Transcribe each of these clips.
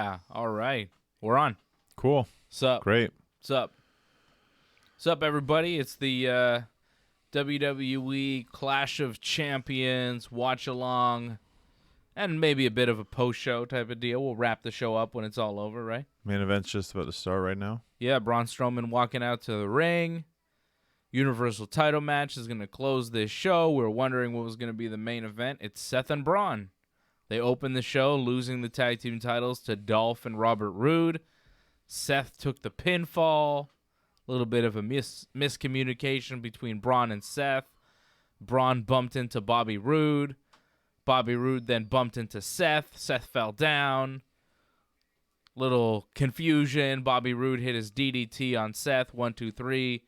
Yeah. All right. We're on. Cool. Sup? Great. Sup? Sup, everybody? It's the WWE Clash of Champions watch along, and maybe a bit of a post show type of deal. We'll wrap the show up when it's all over, right? Main event's just about to start right now. Yeah. Braun Strowman walking out to the ring. Universal title match is going to close this show. We're wondering what was going to be the main event. It's Seth and Braun. They opened the show losing the tag team titles to Dolph and Robert Roode. Seth took the pinfall. A little bit of a miscommunication between Braun and Seth. Braun bumped into Bobby Roode. Bobby Roode then bumped into Seth. Seth fell down. Little confusion. Bobby Roode hit his DDT on Seth. 1, 2, 3.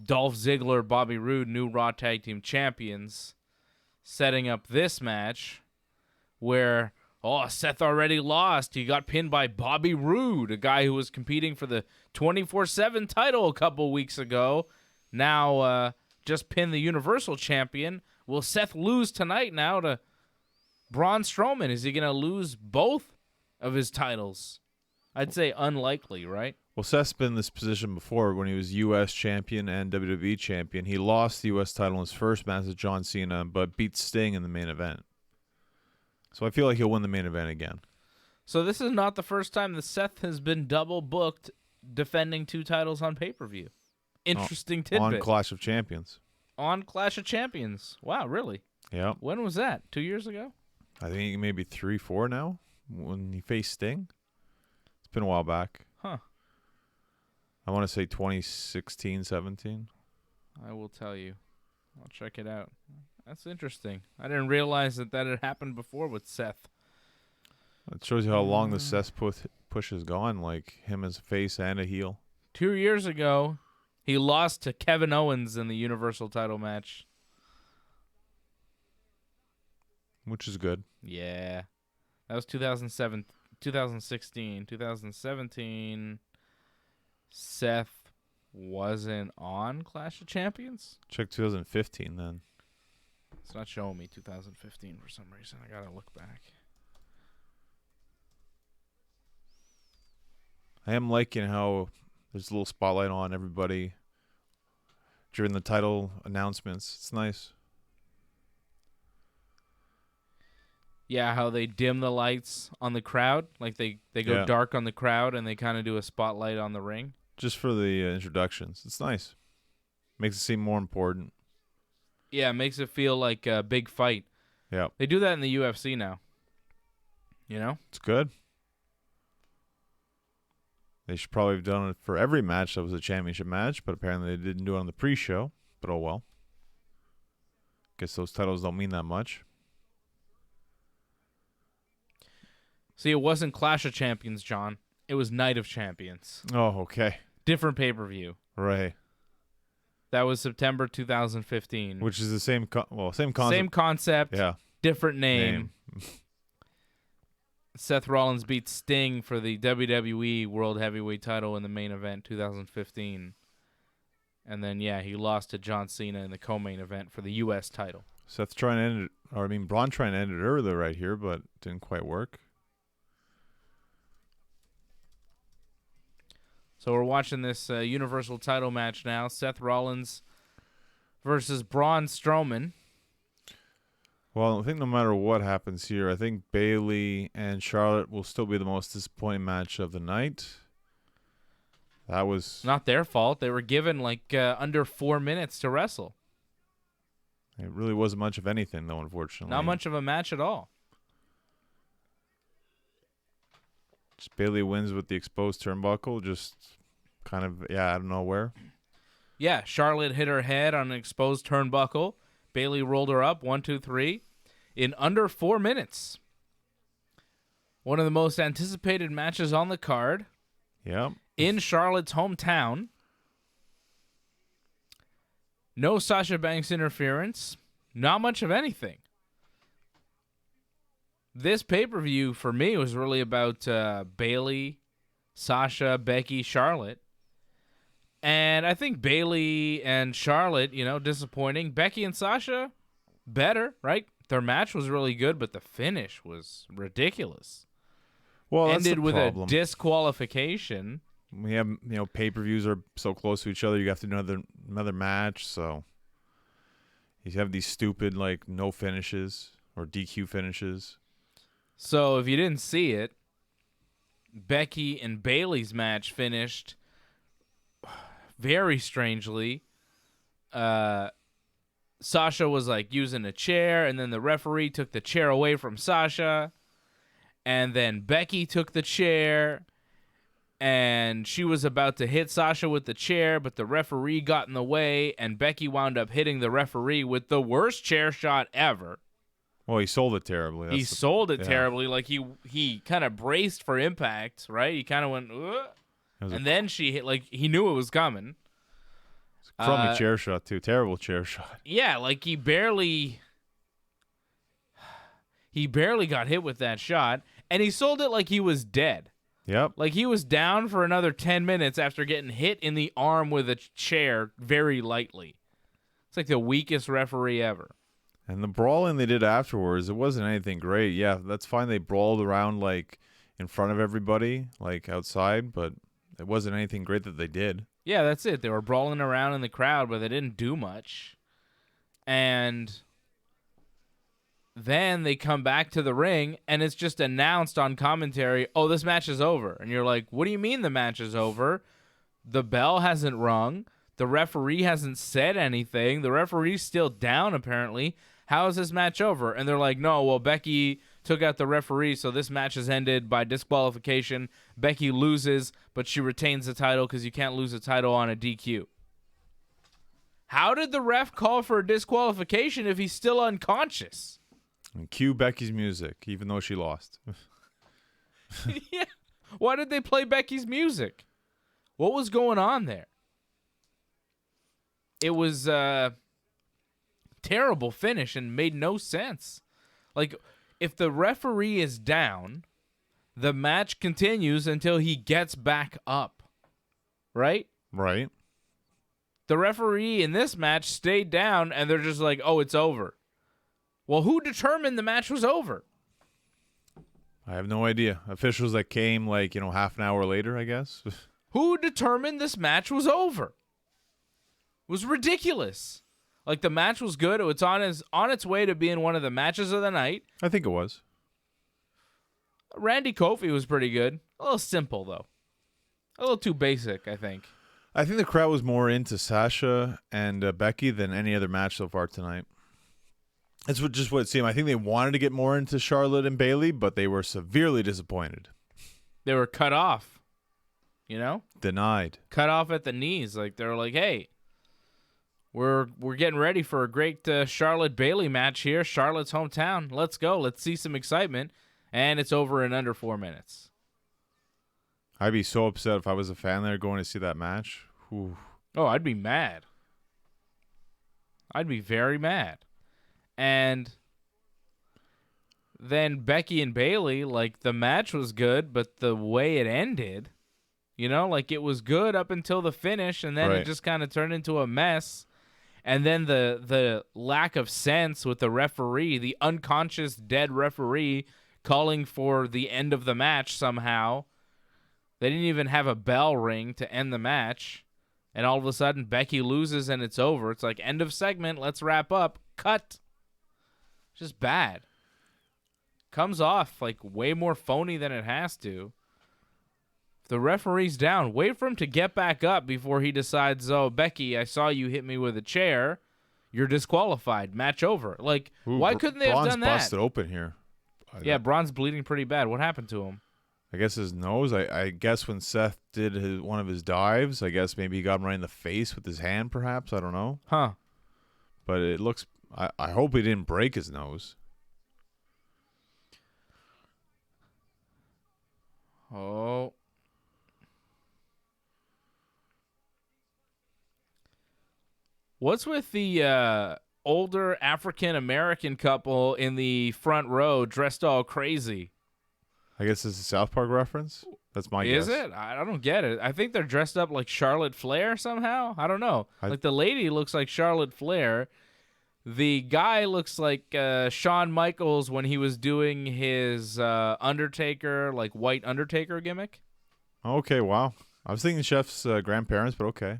Dolph Ziggler, Bobby Roode, new Raw Tag Team Champions, setting up this match where, Seth already lost. He got pinned by Bobby Roode, a guy who was competing for the 24/7 title a couple weeks ago. Now just pinned the Universal Champion. Will Seth lose tonight now to Braun Strowman? Is he going to lose both of his titles? I'd say unlikely, right? Well, Seth's been in this position before when he was U.S. champion and WWE champion. He lost the U.S. title in his first match with John Cena, but beat Sting in the main event. So I feel like he'll win the main event again. So this is not the first time that Seth has been double booked defending two titles on pay-per-view. Interesting tidbit. On Clash of Champions. On Clash of Champions. Wow, really? Yeah. When was that? 2 years ago? I think maybe 3, 4 now when he faced Sting. It's been a while back. Huh. I want to say 2016, 17. I will tell you. I'll check it out. That's interesting. I didn't realize that had happened before with Seth. It shows you how long the Seth push has gone, like him as a face and a heel. 2 years ago, he lost to Kevin Owens in the Universal title match. Which is good. Yeah. That was 2016. 2017, Seth wasn't on Clash of Champions? Check 2015 then. It's not showing me 2015 for some reason. I gotta look back. I am liking how there's a little spotlight on everybody during the title announcements. It's nice. Yeah, how they dim the lights on the crowd. Like they go dark on the crowd and they kind of do a spotlight on the ring. Just for the introductions. It's nice. Makes it seem more important. Yeah, it makes it feel like a big fight. Yeah. They do that in the UFC now. You know? It's good. They should probably have done it for every match that was a championship match, but apparently they didn't do it on the pre-show. But oh well. Guess those titles don't mean that much. See, it wasn't Clash of Champions, John. It was Night of Champions. Oh, okay. Different pay-per-view. Right. That was September 2015. Which is the same concept. Same concept. Yeah. Different name. Seth Rollins beat Sting for the WWE World Heavyweight title in the main event 2015. And then, he lost to John Cena in the co-main event for the U.S. title. Seth trying to end it, Braun trying to end it earlier right here, but didn't quite work. So we're watching this Universal title match now. Seth Rollins versus Braun Strowman. Well, I think no matter what happens here, I think Bayley and Charlotte will still be the most disappointing match of the night. That was not their fault. They were given under 4 minutes to wrestle. It really wasn't much of anything, though, unfortunately. Not much of a match at all. Just Bayley wins with the exposed turnbuckle, just kind of, out of nowhere. Yeah, Charlotte hit her head on an exposed turnbuckle. Bayley rolled her up, 1, 2, 3, in under 4 minutes. One of the most anticipated matches on the card. Yep. In Charlotte's hometown. No Sasha Banks interference. Not much of anything. This pay-per-view, for me, was really about Bayley, Sasha, Becky, Charlotte. And I think Bayley and Charlotte, disappointing. Becky and Sasha, better, right? Their match was really good, but the finish was ridiculous. Well, that's ended the with problem. a disqualification. We have, pay-per-views are so close to each other. You have to do another match, so you have these stupid no finishes or DQ finishes. So if you didn't see it, Becky and Bayley's match finished very strangely. Sasha was using a chair, and then the referee took the chair away from Sasha, and then Becky took the chair, and she was about to hit Sasha with the chair, but the referee got in the way, and Becky wound up hitting the referee with the worst chair shot ever. Well, he sold it terribly. He sold it terribly. He kind of braced for impact, right? He kind of went, and then she hit, he knew it was coming. It's a crummy chair shot, too. Terrible chair shot. Yeah, he barely got hit with that shot, and he sold it like he was dead. Yep. He was down for another 10 minutes after getting hit in the arm with a chair very lightly. It's the weakest referee ever. And the brawling they did afterwards, it wasn't anything great. Yeah, that's fine. They brawled around in front of everybody, outside, but it wasn't anything great that they did. Yeah, that's it. They were brawling around in the crowd, but they didn't do much. And then they come back to the ring, and it's just announced on commentary, oh, this match is over. And you're like, what do you mean the match is over? The bell hasn't rung. The referee hasn't said anything. The referee's still down, apparently. How is this match over? And they're like, no, well, Becky took out the referee, so this match is ended by disqualification. Becky loses, but she retains the title because you can't lose a title on a DQ. How did the ref call for a disqualification if he's still unconscious? And cue Becky's music, even though she lost. Yeah. Why did they play Becky's music? What was going on there? It was a terrible finish and made no sense. If the referee is down, the match continues until he gets back up. Right? Right. The referee in this match stayed down, and they're just like, oh, it's over. Well, who determined the match was over? I have no idea. Officials that came half an hour later, I guess. Who determined this match was over? It was ridiculous. The match was good. It's on its way to being one of the matches of the night. I think it was. Randy Kofi was pretty good. A little simple, though. A little too basic, I think. I think the crowd was more into Sasha and Becky than any other match so far tonight. That's just what it seemed. I think they wanted to get more into Charlotte and Bayley, but they were severely disappointed. They were cut off. Denied. Cut off at the knees. They're like, hey, we're getting ready for a great Charlotte Bayley match here. Charlotte's hometown. Let's go. Let's see some excitement. And it's over in under 4 minutes. I'd be so upset if I was a fan there going to see that match. Whew. Oh, I'd be mad. I'd be very mad. And then Becky and Bayley, the match was good, but the way it ended, it was good up until the finish, and then Right. It just kind of turned into a mess. And then the lack of sense with the referee, the unconscious dead referee calling for the end of the match somehow. They didn't even have a bell ring to end the match. And all of a sudden, Becky loses and it's over. It's end of segment, let's wrap up. Cut. Just bad. Comes off way more phony than it has to. If the referee's down, wait for him to get back up before he decides, oh, Becky, I saw you hit me with a chair. You're disqualified. Match over. Why couldn't they have done that? Braun's busted open here. Yeah, Braun's bleeding pretty bad. What happened to him? I guess his nose. I guess when Seth did one of his dives, I guess maybe he got him right in the face with his hand, perhaps. I don't know. Huh. But it looks... I hope he didn't break his nose. Oh. What's with the older African-American couple in the front row dressed all crazy? I guess it's a South Park reference. That's my guess. Is it? I don't get it. I think they're dressed up like Charlotte Flair somehow. I don't know. The lady looks like Charlotte Flair. The guy looks like Shawn Michaels when he was doing his Undertaker, like white Undertaker gimmick. Okay, wow. I was thinking Chef's grandparents, but okay.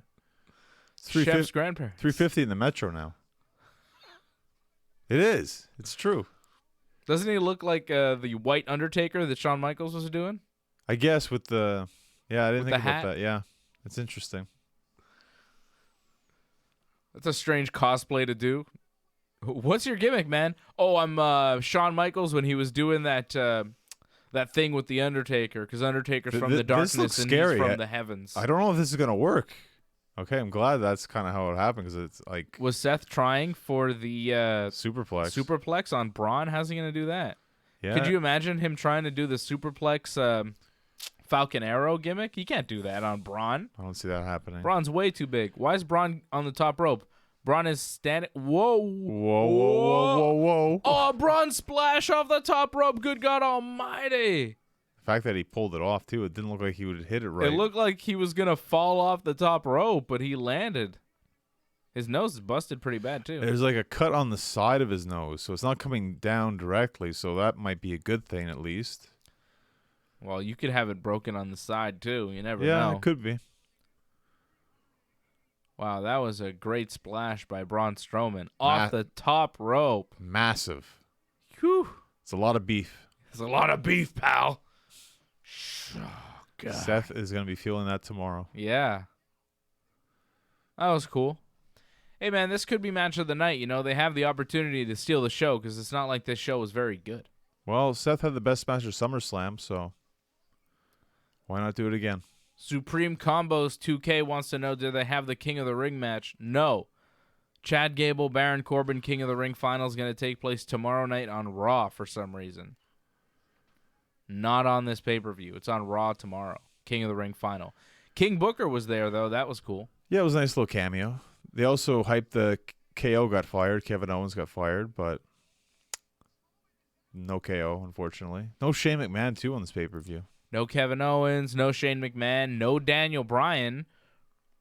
It's Chef's grandparents. 350 in the Metro now. It is. It's true. Doesn't he look like the white Undertaker that Shawn Michaels was doing? I guess with the... Yeah, I didn't With think the about hat? that. Yeah, it's interesting. That's a strange cosplay to do. What's your gimmick, man? Oh, I'm Shawn Michaels when he was doing that that thing with the Undertaker, because Undertaker's from the This darkness looks and scary. he's from the heavens. I don't know if this is going to work. Okay, I'm glad that's kind of how it happened, because it's like... Was Seth trying for the Superplex. superplex on Braun? How's he going to do that? Yeah. Could you imagine him trying to do the superplex Falcon Arrow gimmick? He can't do that on Braun. I don't see that happening. Braun's way too big. Why is Braun on the top rope? Braun is standing. Whoa. Whoa, whoa, whoa, whoa, whoa. Oh, Braun splash off the top rope. Good God almighty. The fact that he pulled it off, too, it didn't look like he would hit it right. It looked like he was going to fall off the top rope, but he landed. His nose is busted pretty bad, too. There's like a cut on the side of his nose, so it's not coming down directly, so that might be a good thing at least. Well, you could have it broken on the side, too. You never Yeah, know. it could be. Wow, that was a great splash by Braun Strowman. Off the top rope. Massive. Whew. It's a lot of beef. There's a lot of beef, pal. Oh, God. Seth is going to be feeling that tomorrow. Yeah. That was cool. Hey, man, this could be match of the night. You know, they have the opportunity to steal the show because it's not like this show was very good. Well, Seth had the best match of SummerSlam, so why not do it again? Supreme Combos 2K wants to know, do they have the King of the Ring match? No. Chad Gable, Baron Corbin, King of the Ring final is going to take place tomorrow night on Raw for some reason. Not on this pay-per-view. It's on Raw tomorrow. King of the Ring final. King Booker was there, though. That was cool. Yeah, it was a nice little cameo. They also hyped the KO got fired. Kevin Owens got fired, but no KO, unfortunately. No Shane McMahon, too, on this pay-per-view. No Kevin Owens, no Shane McMahon, no Daniel Bryan.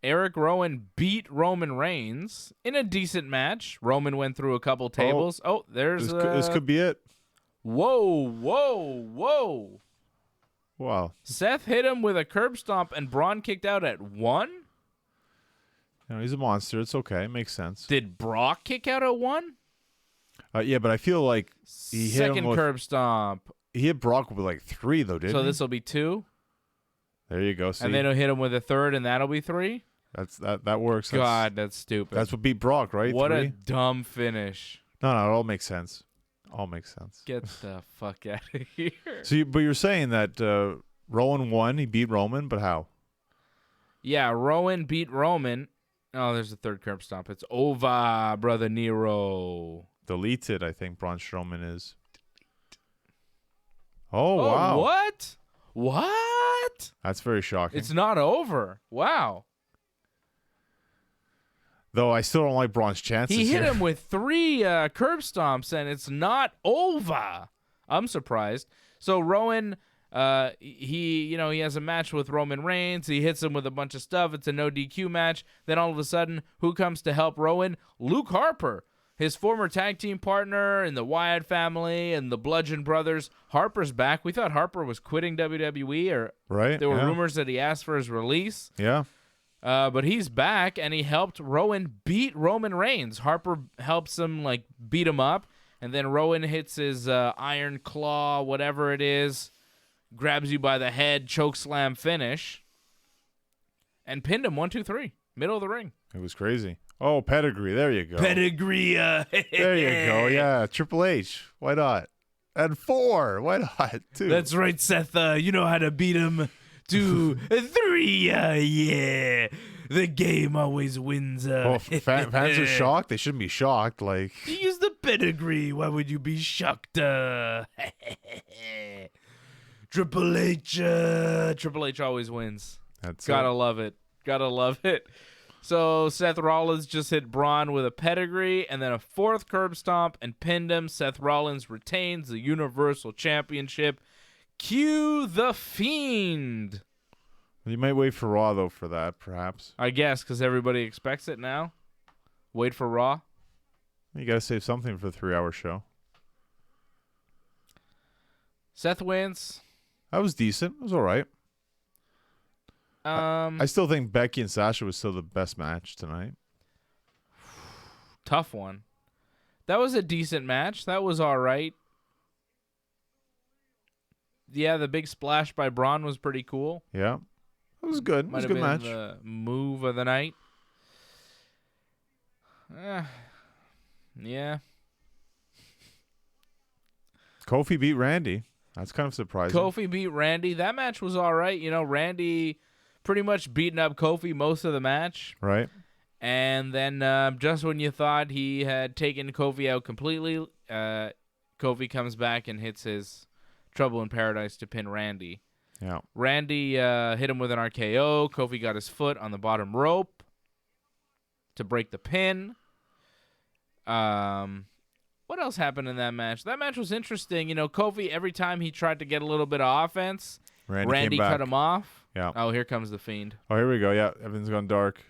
Eric Rowan beat Roman Reigns in a decent match. Roman went through a couple tables. Oh, there's... This could be it. Whoa, whoa, whoa. Wow. Seth hit him with a curb stomp and Braun kicked out at 1? You know, he's a monster. It's okay. It makes sense. Did Brock kick out at 1? Yeah, but I feel like he hit him Second with, curb stomp. he hit Brock with like 3, though, didn't So he? this will be 2. There you go. See? And then he'll hit him with a 3rd and that'll be 3? That works. God, that's stupid. That's what beat Brock, right? What 3? a dumb finish. No, it all makes sense. All makes sense. Get the fuck out of here. So, but you're saying that Rowan won. He beat Roman, but how? Yeah, Rowan beat Roman. Oh, there's a 3rd curb stomp. It's over, brother Nero. Deleted, I think Braun Strowman is. Oh, wow. What? What? That's very shocking. It's not over. Wow. Though I still don't like Braun's chances He hit here. him with 3 curb stomps, and it's not over. I'm surprised. So Rowan, he has a match with Roman Reigns. He hits him with a bunch of stuff. It's a no DQ match. Then all of a sudden, who comes to help Rowan? Luke Harper, his former tag team partner in the Wyatt family and the Bludgeon Brothers. Harper's back. We thought Harper was quitting WWE, or Right? there were Yeah. rumors that he asked for his release. Yeah. But he's back, and he helped Rowan beat Roman Reigns. Harper helps him, beat him up, and then Rowan hits his iron claw, whatever it is, grabs you by the head, choke slam finish, and pinned him 1, 2, 3, middle of the ring. It was crazy. Oh, pedigree. There you go. Pedigree. There you go. Yeah. Triple H. Why not? And 4. Why not? 2. That's right, Seth. You know how to beat him. 2, 3. Yeah. The game always wins. Fans are shocked. They shouldn't be shocked. Like, You use the pedigree. Why would you be shocked? Triple H always wins. that's Gotta it. love it. Gotta love it. So Seth Rollins just hit Braun with a pedigree and then a 4th curb stomp and pinned him. Seth Rollins retains the Universal Championship. Cue the Fiend. You might wait for Raw, though, for that, perhaps. I guess, because everybody expects it now. Wait for Raw. You got to save something for the 3-hour show. Seth wins. That was decent. It was all right. I still think Becky and Sasha was still the best match tonight. Tough one. That was a decent match. That was all right. Yeah, the big splash by Braun was pretty cool. Yeah. It was good. It was a good match. The move of the night. Yeah. Kofi beat Randy. That's kind of surprising. Kofi beat Randy. That match was all right. You know, Randy pretty much beating up Kofi most of the match. Right. And then just when you thought he had taken Kofi out completely, Kofi comes back and hits his Trouble in Paradise to pin Randy. Yeah. Randy hit him with an RKO. Kofi got his foot on the bottom rope to break the pin. What else happened in that match? That match was interesting. You know, Kofi, every time he tried to get a little bit of offense, Randy cut him off. Yeah. Oh, here comes the Fiend. Oh, here we go. Yeah, everything's gone dark.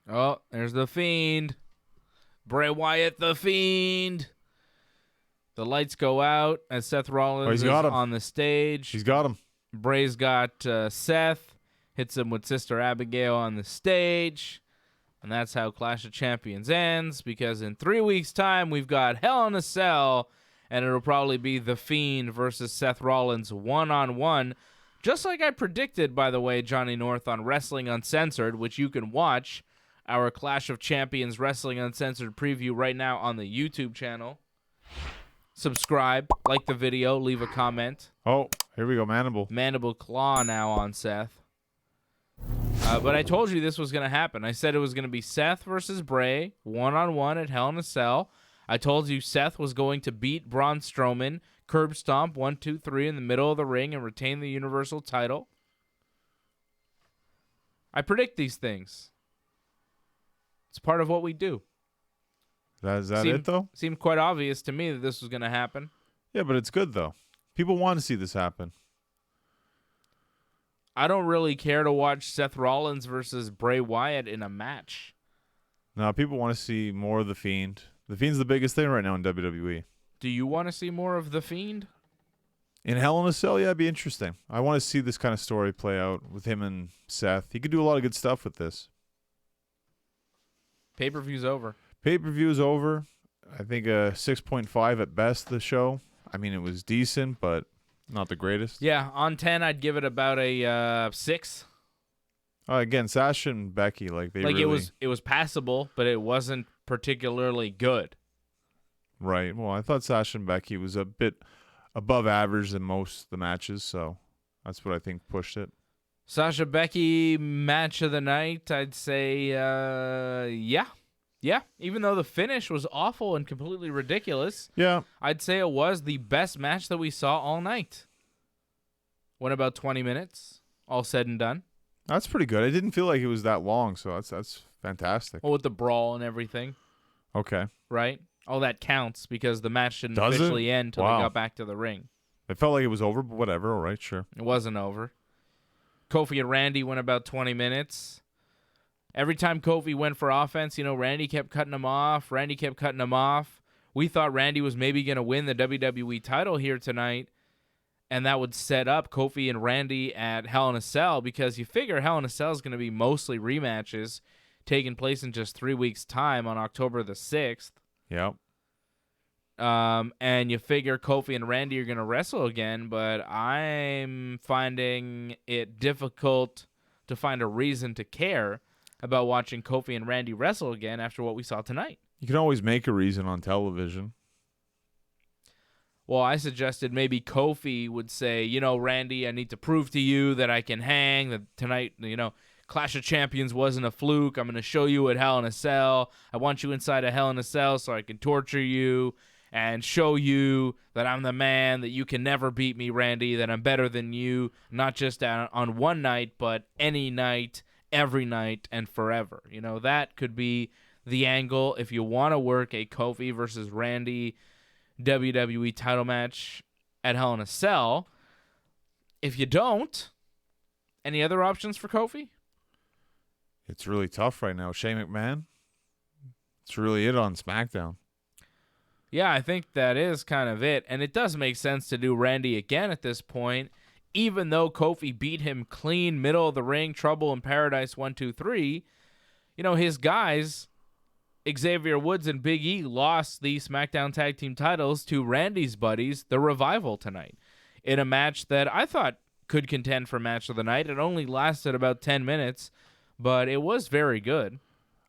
Oh, there's the Fiend. Bray Wyatt, the Fiend. The lights go out as Seth Rollins is on the stage. He's got him. Bray's got Seth. Hits him with Sister Abigail on the stage. And that's how Clash of Champions ends, because in 3 weeks' time, we've got Hell in a Cell, and it'll probably be The Fiend versus Seth Rollins one-on-one, just like I predicted, by the way, Johnny North, on Wrestling Uncensored, which you can watch our Clash of Champions Wrestling Uncensored preview right now on the YouTube channel. Subscribe, like the video, leave a comment. Oh, here we go, Mandible. Mandible Claw now on Seth. But I told you this was going to happen. I said it was going to be Seth versus Bray, one-on-one at Hell in a Cell. I told you Seth was going to beat Braun Strowman, curb stomp 1, 2, 3 in the middle of the ring, and retain the Universal title. I predict these things. It's part of what we do. Is that it, though? Seemed quite obvious to me that this was going to happen. Yeah, but it's good, though. People want to see this happen. I don't really care to watch Seth Rollins versus Bray Wyatt in a match. No, people want to see more of The Fiend. The Fiend's the biggest thing right now in WWE. Do you want to see more of The Fiend? In Hell in a Cell, yeah, it'd be interesting. I want to see this kind of story play out with him and Seth. He could do a lot of good stuff with this. Pay-per-view's over. Pay-per-view's over. I think a 6.5 at best, the show. I mean, it was decent, but not the greatest. Yeah, on 10, I'd give it about a 6. Again, Sasha and Becky, it was passable, but it wasn't particularly good. Right. Well, I thought Sasha and Becky was a bit above average than most of the matches, so that's what I think pushed it. Sasha Becky match of the night, I'd say, yeah. Yeah, even though the finish was awful and completely ridiculous, yeah, I'd say it was the best match that we saw all night. Went about 20 minutes, all said and done. That's pretty good. I didn't feel like it was that long, so that's fantastic. Well, with the brawl and everything. Okay. Right? All that counts because the match didn't officially end until they got back to the ring. It felt like it was over, but whatever. All right, sure. It wasn't over. Kofi and Randy went about 20 minutes. Every time Kofi went for offense, Randy kept cutting him off. We thought Randy was maybe going to win the WWE title here tonight, and that would set up Kofi and Randy at Hell in a Cell, because you figure Hell in a Cell is going to be mostly rematches taking place in just 3 weeks' time on October the 6th. Yep. And you figure Kofi and Randy are going to wrestle again, but I'm finding it difficult to find a reason to care about watching Kofi and Randy wrestle again after what we saw tonight. You can always make a reason on television. Well, I suggested maybe Kofi would say, Randy, I need to prove to you that I can hang, that tonight, Clash of Champions wasn't a fluke. I'm going to show you at Hell in a Cell. I want you inside a Hell in a Cell so I can torture you and show you that I'm the man, that you can never beat me, Randy, that I'm better than you, not just on one night, but any night, every night, and forever. That could be the angle if you want to work a Kofi versus Randy WWE title match at Hell in a Cell. If you don't, any other options for Kofi? It's really tough right now. Shane McMahon, That's really it on SmackDown. Yeah, I think that is kind of it. And it does make sense to do Randy again at this point, even though Kofi beat him clean, middle of the ring, Trouble in Paradise 1, 2, 3. You know, his guys, Xavier Woods and Big E, lost the SmackDown Tag Team titles to Randy's buddies, The Revival, tonight, in a match that I thought could contend for Match of the Night. It only lasted about 10 minutes, but it was very good.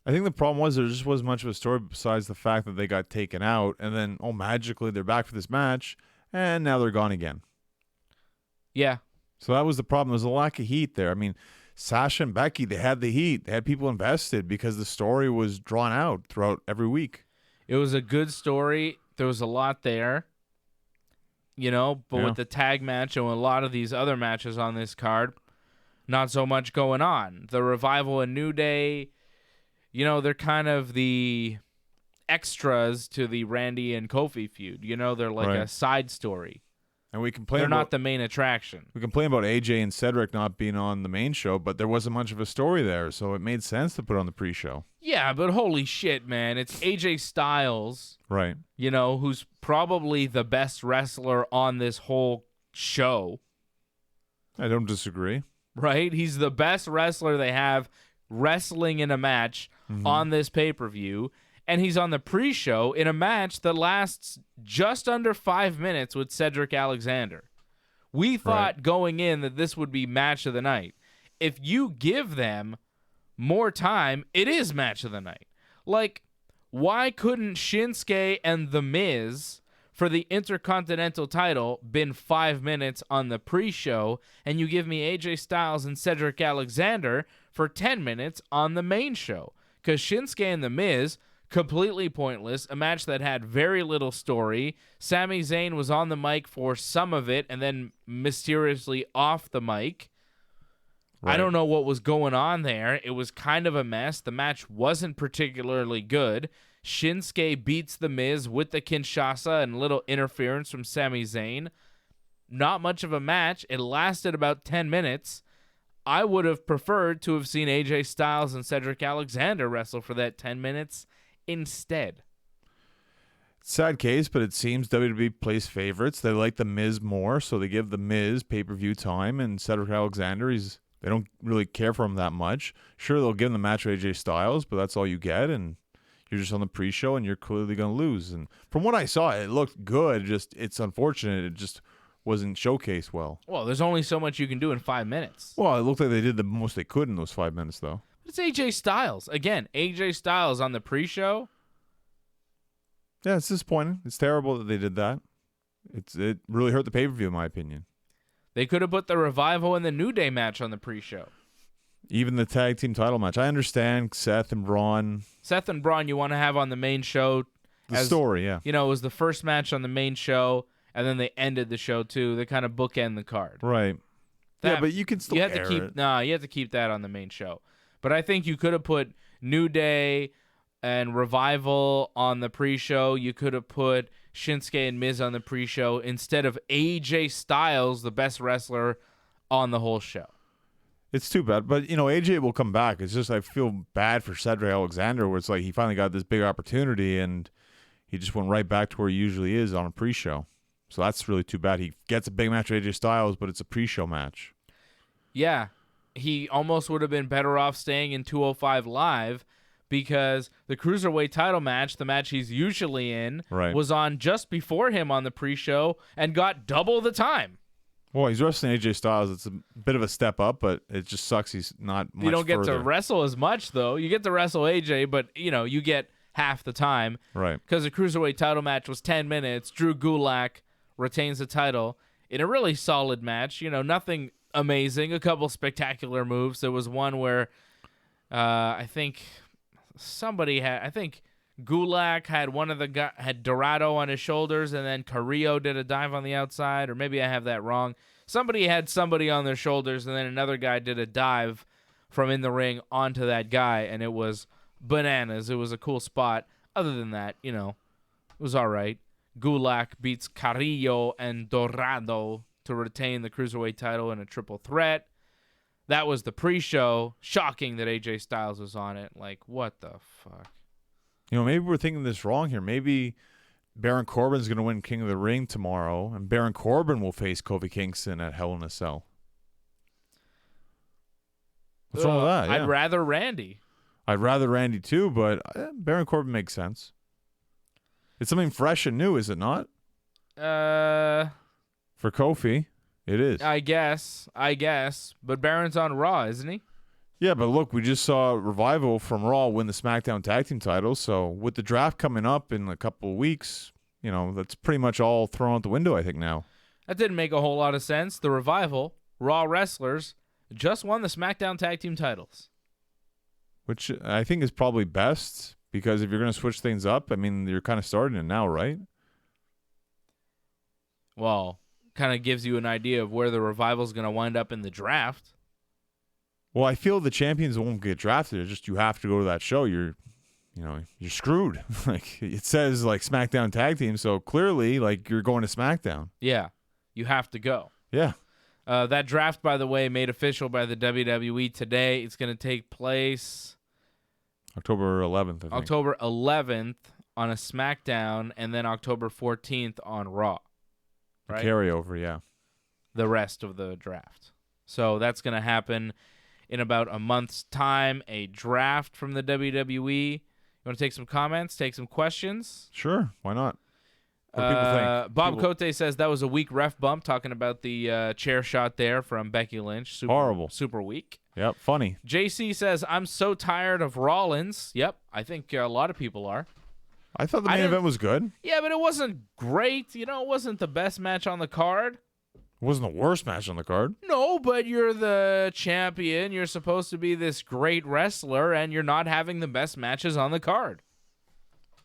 I think the problem was there just wasn't much of a story besides the fact that they got taken out, and then, magically they're back for this match, and now they're gone again. Yeah. So that was the problem. There's a lack of heat there. I mean, Sasha and Becky, they had the heat. They had people invested because the story was drawn out throughout every week. It was a good story. There was a lot there, but with the tag match and with a lot of these other matches on this card, not so much going on. The Revival and New Day, they're kind of the extras to the Randy and Kofi feud. They're like a side story. And we complain They're not the main attraction. We complain about AJ and Cedric not being on the main show, but there wasn't much of a story there, so it made sense to put on the pre-show. Yeah, but holy shit, man. It's AJ Styles, right? Who's probably the best wrestler on this whole show. I don't disagree. Right? He's the best wrestler they have wrestling in a match on this pay-per-view, and he's on the pre-show in a match that lasts just under 5 minutes with Cedric Alexander. We thought going in that this would be Match of the Night. If you give them more time, it is Match of the Night. Like, why couldn't Shinsuke and The Miz for the Intercontinental title been 5 minutes on the pre-show, and you give me AJ Styles and Cedric Alexander for 10 minutes on the main show? Because Shinsuke and The Miz, completely pointless, a match that had very little story. Sami Zayn was on the mic for some of it and then mysteriously off the mic. Right. I don't know what was going on there. It was kind of a mess. The match wasn't particularly good. Shinsuke beats The Miz with the Kinshasa and little interference from Sami Zayn. Not much of a match. It lasted about 10 minutes. I would have preferred to have seen AJ Styles and Cedric Alexander wrestle for that 10 minutes instead. Sad case, but it seems WWE plays favorites. They like The Miz more, so they give The Miz pay-per-view time, and Cedric Alexander, they don't really care for him that much. Sure, they'll give him the match with AJ Styles, but that's all you get, and you're just on the pre-show, and you're clearly going to lose. And from what I saw, it looked good. Just it's unfortunate it just wasn't showcased well. Well, there's only so much you can do in 5 minutes. Well, it looked like they did the most they could in those 5 minutes, though. It's AJ Styles. Again, AJ Styles on the pre-show. Yeah, it's disappointing. It's terrible that they did that. It really hurt the pay-per-view, in my opinion. They could have put the Revival and the New Day match on the pre-show. Even the tag team title match. I understand Seth and Braun. Seth and Braun you want to have on the main show. The story, yeah. It was the first match on the main show, and then they ended the show, too. They kind of bookend the card. Right. Yeah, but you can still you have to keep that on the main show. But I think you could have put New Day and Revival on the pre-show. You could have put Shinsuke and Miz on the pre-show instead of AJ Styles, the best wrestler on the whole show. It's too bad. But, AJ will come back. It's just I feel bad for Cedric Alexander where it's like he finally got this big opportunity and he just went right back to where he usually is on a pre-show. So that's really too bad. He gets a big match with AJ Styles, but it's a pre-show match. Yeah. He almost would have been better off staying in 205 Live because the Cruiserweight title match, the match he's usually in, was on just before him on the pre-show and got double the time. Well, he's wrestling AJ Styles. It's a bit of a step up, but it just sucks he's not much You don't get further. to wrestle as much, though. You get to wrestle AJ, but, you get half the time. Right. Because the Cruiserweight title match was 10 minutes. Drew Gulak retains the title in a really solid match. Nothing amazing. A couple spectacular moves. There was one where I think Gulak had one of the had Dorado on his shoulders, and then Carrillo did a dive on the outside, or maybe I have that wrong. Somebody had somebody on their shoulders, and then another guy did a dive from in the ring onto that guy, and it was bananas. It was a cool spot. Other than that, it was all right. Gulak beats Carrillo and Dorado to retain the Cruiserweight title in a triple threat. That was the pre-show. Shocking that AJ Styles was on it. Like, what the fuck? Maybe we're thinking this wrong here. Maybe Baron Corbin's going to win King of the Ring tomorrow, and Baron Corbin will face Kofi Kingston at Hell in a Cell. What's wrong with that? Yeah. I'd rather Randy. I'd rather Randy too, but Baron Corbin makes sense. It's something fresh and new, is it not? For Kofi, it is. I guess. But Baron's on Raw, isn't he? Yeah, but look, we just saw Revival from Raw win the SmackDown Tag Team titles. So with the draft coming up in a couple of weeks, that's pretty much all thrown out the window, I think, now. That didn't make a whole lot of sense. The Revival, Raw wrestlers, just won the SmackDown Tag Team titles. Which I think is probably best, because if you're going to switch things up, I mean, you're kind of starting it now, right? Well, kind of gives you an idea of where the Revival's going to wind up in the draft. Well, I feel the champions won't get drafted. It's just you have to go to that show. You're screwed. Like it says, like SmackDown Tag Team, so clearly, like you're going to SmackDown. Yeah, you have to go. Yeah. That draft, by the way, made official by the WWE today. It's going to take place October 11th, I think. October 11th on a SmackDown, and then October 14th on Raw. Right? Carryover, yeah. The rest of the draft. So that's going to happen in about a month's time, a draft from the WWE. You want to take some comments, take some questions? Sure, why not? What do people think? Bob Cote says that was a weak ref bump, talking about the chair shot there from Becky Lynch. Horrible. Super weak. Yep, funny. JC says, I'm so tired of Rollins. Yep, I think a lot of people are. I thought the main event was good. Yeah, but it wasn't great. It wasn't the best match on the card. It wasn't the worst match on the card. No, but you're the champion. You're supposed to be this great wrestler, and you're not having the best matches on the card.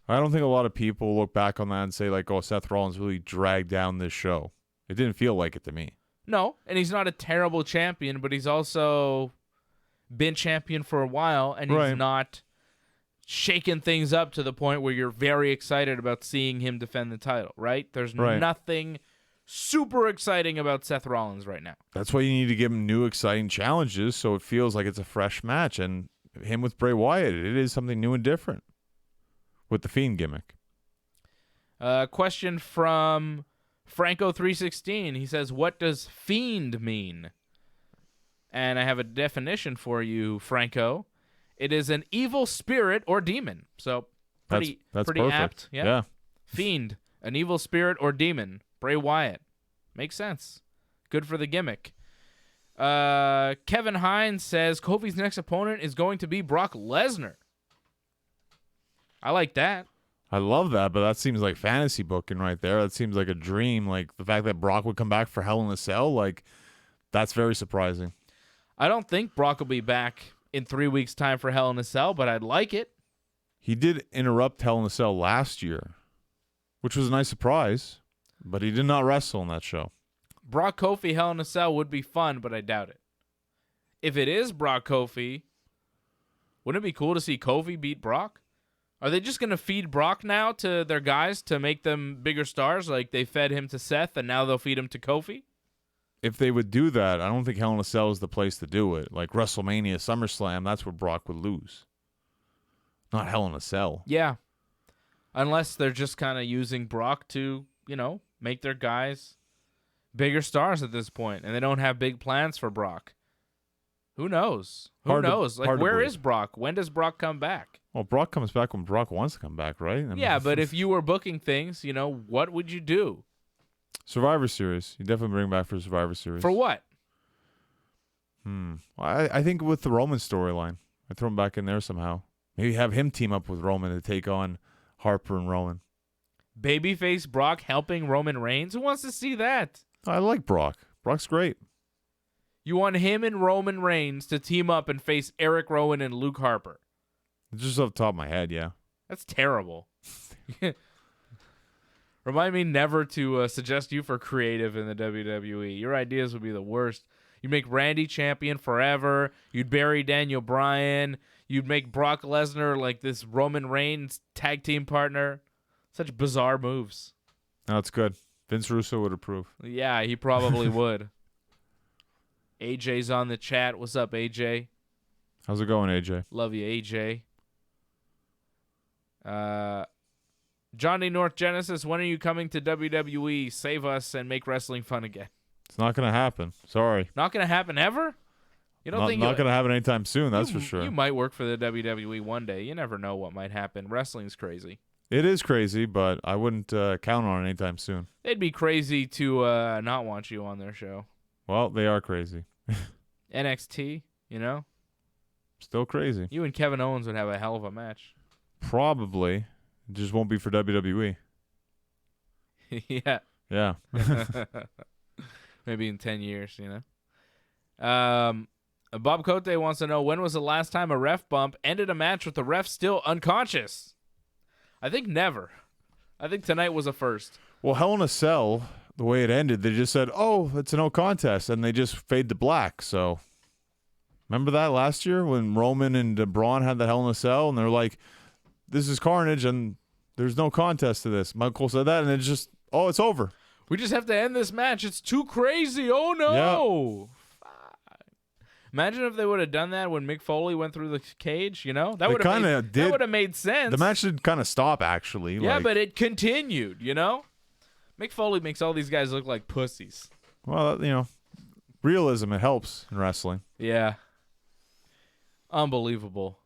I don't think a lot of people look back on that and say, like, oh, Seth Rollins really dragged down this show. It didn't feel like it to me. No, and he's not a terrible champion, but he's also been champion for a while, and he's not shaking things up to the point where you're very excited about seeing him defend the title, right? There's nothing super exciting about Seth Rollins right now. That's why you need to give him new, exciting challenges so it feels like it's a fresh match. And him with Bray Wyatt, it is something new and different with the Fiend gimmick. Question from Franco316. He says, what does Fiend mean? And I have a definition for you, Franco. It is an evil spirit or demon. So pretty perfect. apt. Yeah. Fiend, an evil spirit or demon. Bray Wyatt. Makes sense. Good for the gimmick. Kevin Hines says Kofi's next opponent is going to be Brock Lesnar. I like that. I love that, but that seems like fantasy booking right there. That seems like a dream. Like the fact that Brock would come back for Hell in a Cell, like that's very surprising. I don't think Brock will be back in 3 weeks' time for Hell in a Cell, but I'd like it. He did interrupt Hell in a Cell last year, which was a nice surprise. But he did not wrestle in that show. Brock Kofi Hell in a Cell would be fun, but I doubt it. If it is Brock Kofi, wouldn't it be cool to see Kofi beat Brock? Are they just going to feed Brock now to their guys to make them bigger stars? Like they fed him to Seth and now they'll feed him to Kofi? If they would do that, I don't think Hell in a Cell is the place to do it. Like WrestleMania, SummerSlam, that's where Brock would lose. Not Hell in a Cell. Yeah. Unless they're just kind of using Brock to, make their guys bigger stars at this point, and they don't have big plans for Brock. Who knows? Who knows? Where is Brock? When does Brock come back? Well, Brock comes back when Brock wants to come back, right? Yeah, but if you were booking things, what would you do? Survivor Series. You definitely bring him back for Survivor Series. For what? I think with the Roman storyline. I'd throw him back in there somehow. Maybe have him team up with Roman to take on Harper and Rowan. Babyface Brock helping Roman Reigns? Who wants to see that? I like Brock. Brock's great. You want him and Roman Reigns to team up and face Eric Rowan and Luke Harper? Just off the top of my head, yeah. That's terrible. Remind me never to suggest you for creative in the WWE. Your ideas would be the worst. You'd make Randy champion forever. You'd bury Daniel Bryan. You'd make Brock Lesnar like this Roman Reigns tag team partner. Such bizarre moves. No, it's good. Vince Russo would approve. Yeah, he probably would. AJ's on the chat. What's up, AJ? How's it going, AJ? Love you, AJ. Johnny North Genesis, when are you coming to WWE? Save us and make wrestling fun again. It's not going to happen. Sorry. Not going to happen ever? You don't think not going to happen anytime soon, that's for sure. You might work for the WWE one day. You never know what might happen. Wrestling's crazy. It is crazy, but I wouldn't count on it anytime soon. They'd be crazy to not want you on their show. Well, they are crazy. NXT, you know? Still crazy. You and Kevin Owens would have a hell of a match. Probably. It just won't be for WWE. Yeah. Yeah. Maybe in 10 years, you know? Bob Cote wants to know, when was the last time a ref bump ended a match with the ref still unconscious? I think never. I think tonight was a first. Well, Hell in a Cell, the way it ended, they just said, oh, it's a no contest, and they just fade to black. So, remember that last year when Roman and Braun had the Hell in a Cell, and they're like, this is carnage, and there's no contest to this. Michael said that, and it's just, oh, it's over. We just have to end this match. It's too crazy. Oh, no. Yeah. Imagine if they would have done that when Mick Foley went through the cage, you know? That would have made sense. The match did kind of stop, actually. Yeah, but it continued, you know? Mick Foley makes all these guys look like pussies. Well, you know, realism, it helps in wrestling. Yeah. Unbelievable.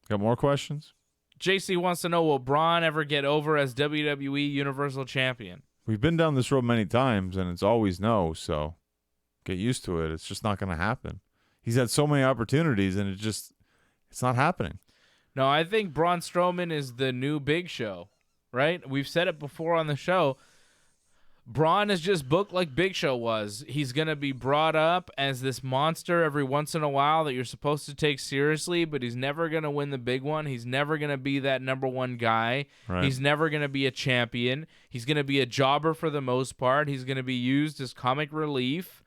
Got more questions? JC wants to know, will Braun ever get over as WWE Universal Champion? We've been down this road many times, and it's always no, so get used to it. It's just not going to happen. He's had so many opportunities, and it's not happening. No, I think Braun Strowman is the new Big Show, right? We've said it before on the show. Braun is just booked like Big Show was. He's going to be brought up as this monster every once in a while that you're supposed to take seriously, but he's never going to win the big one. He's never going to be that number one guy. Right. He's never going to be a champion. He's going to be a jobber for the most part. He's going to be used as comic relief.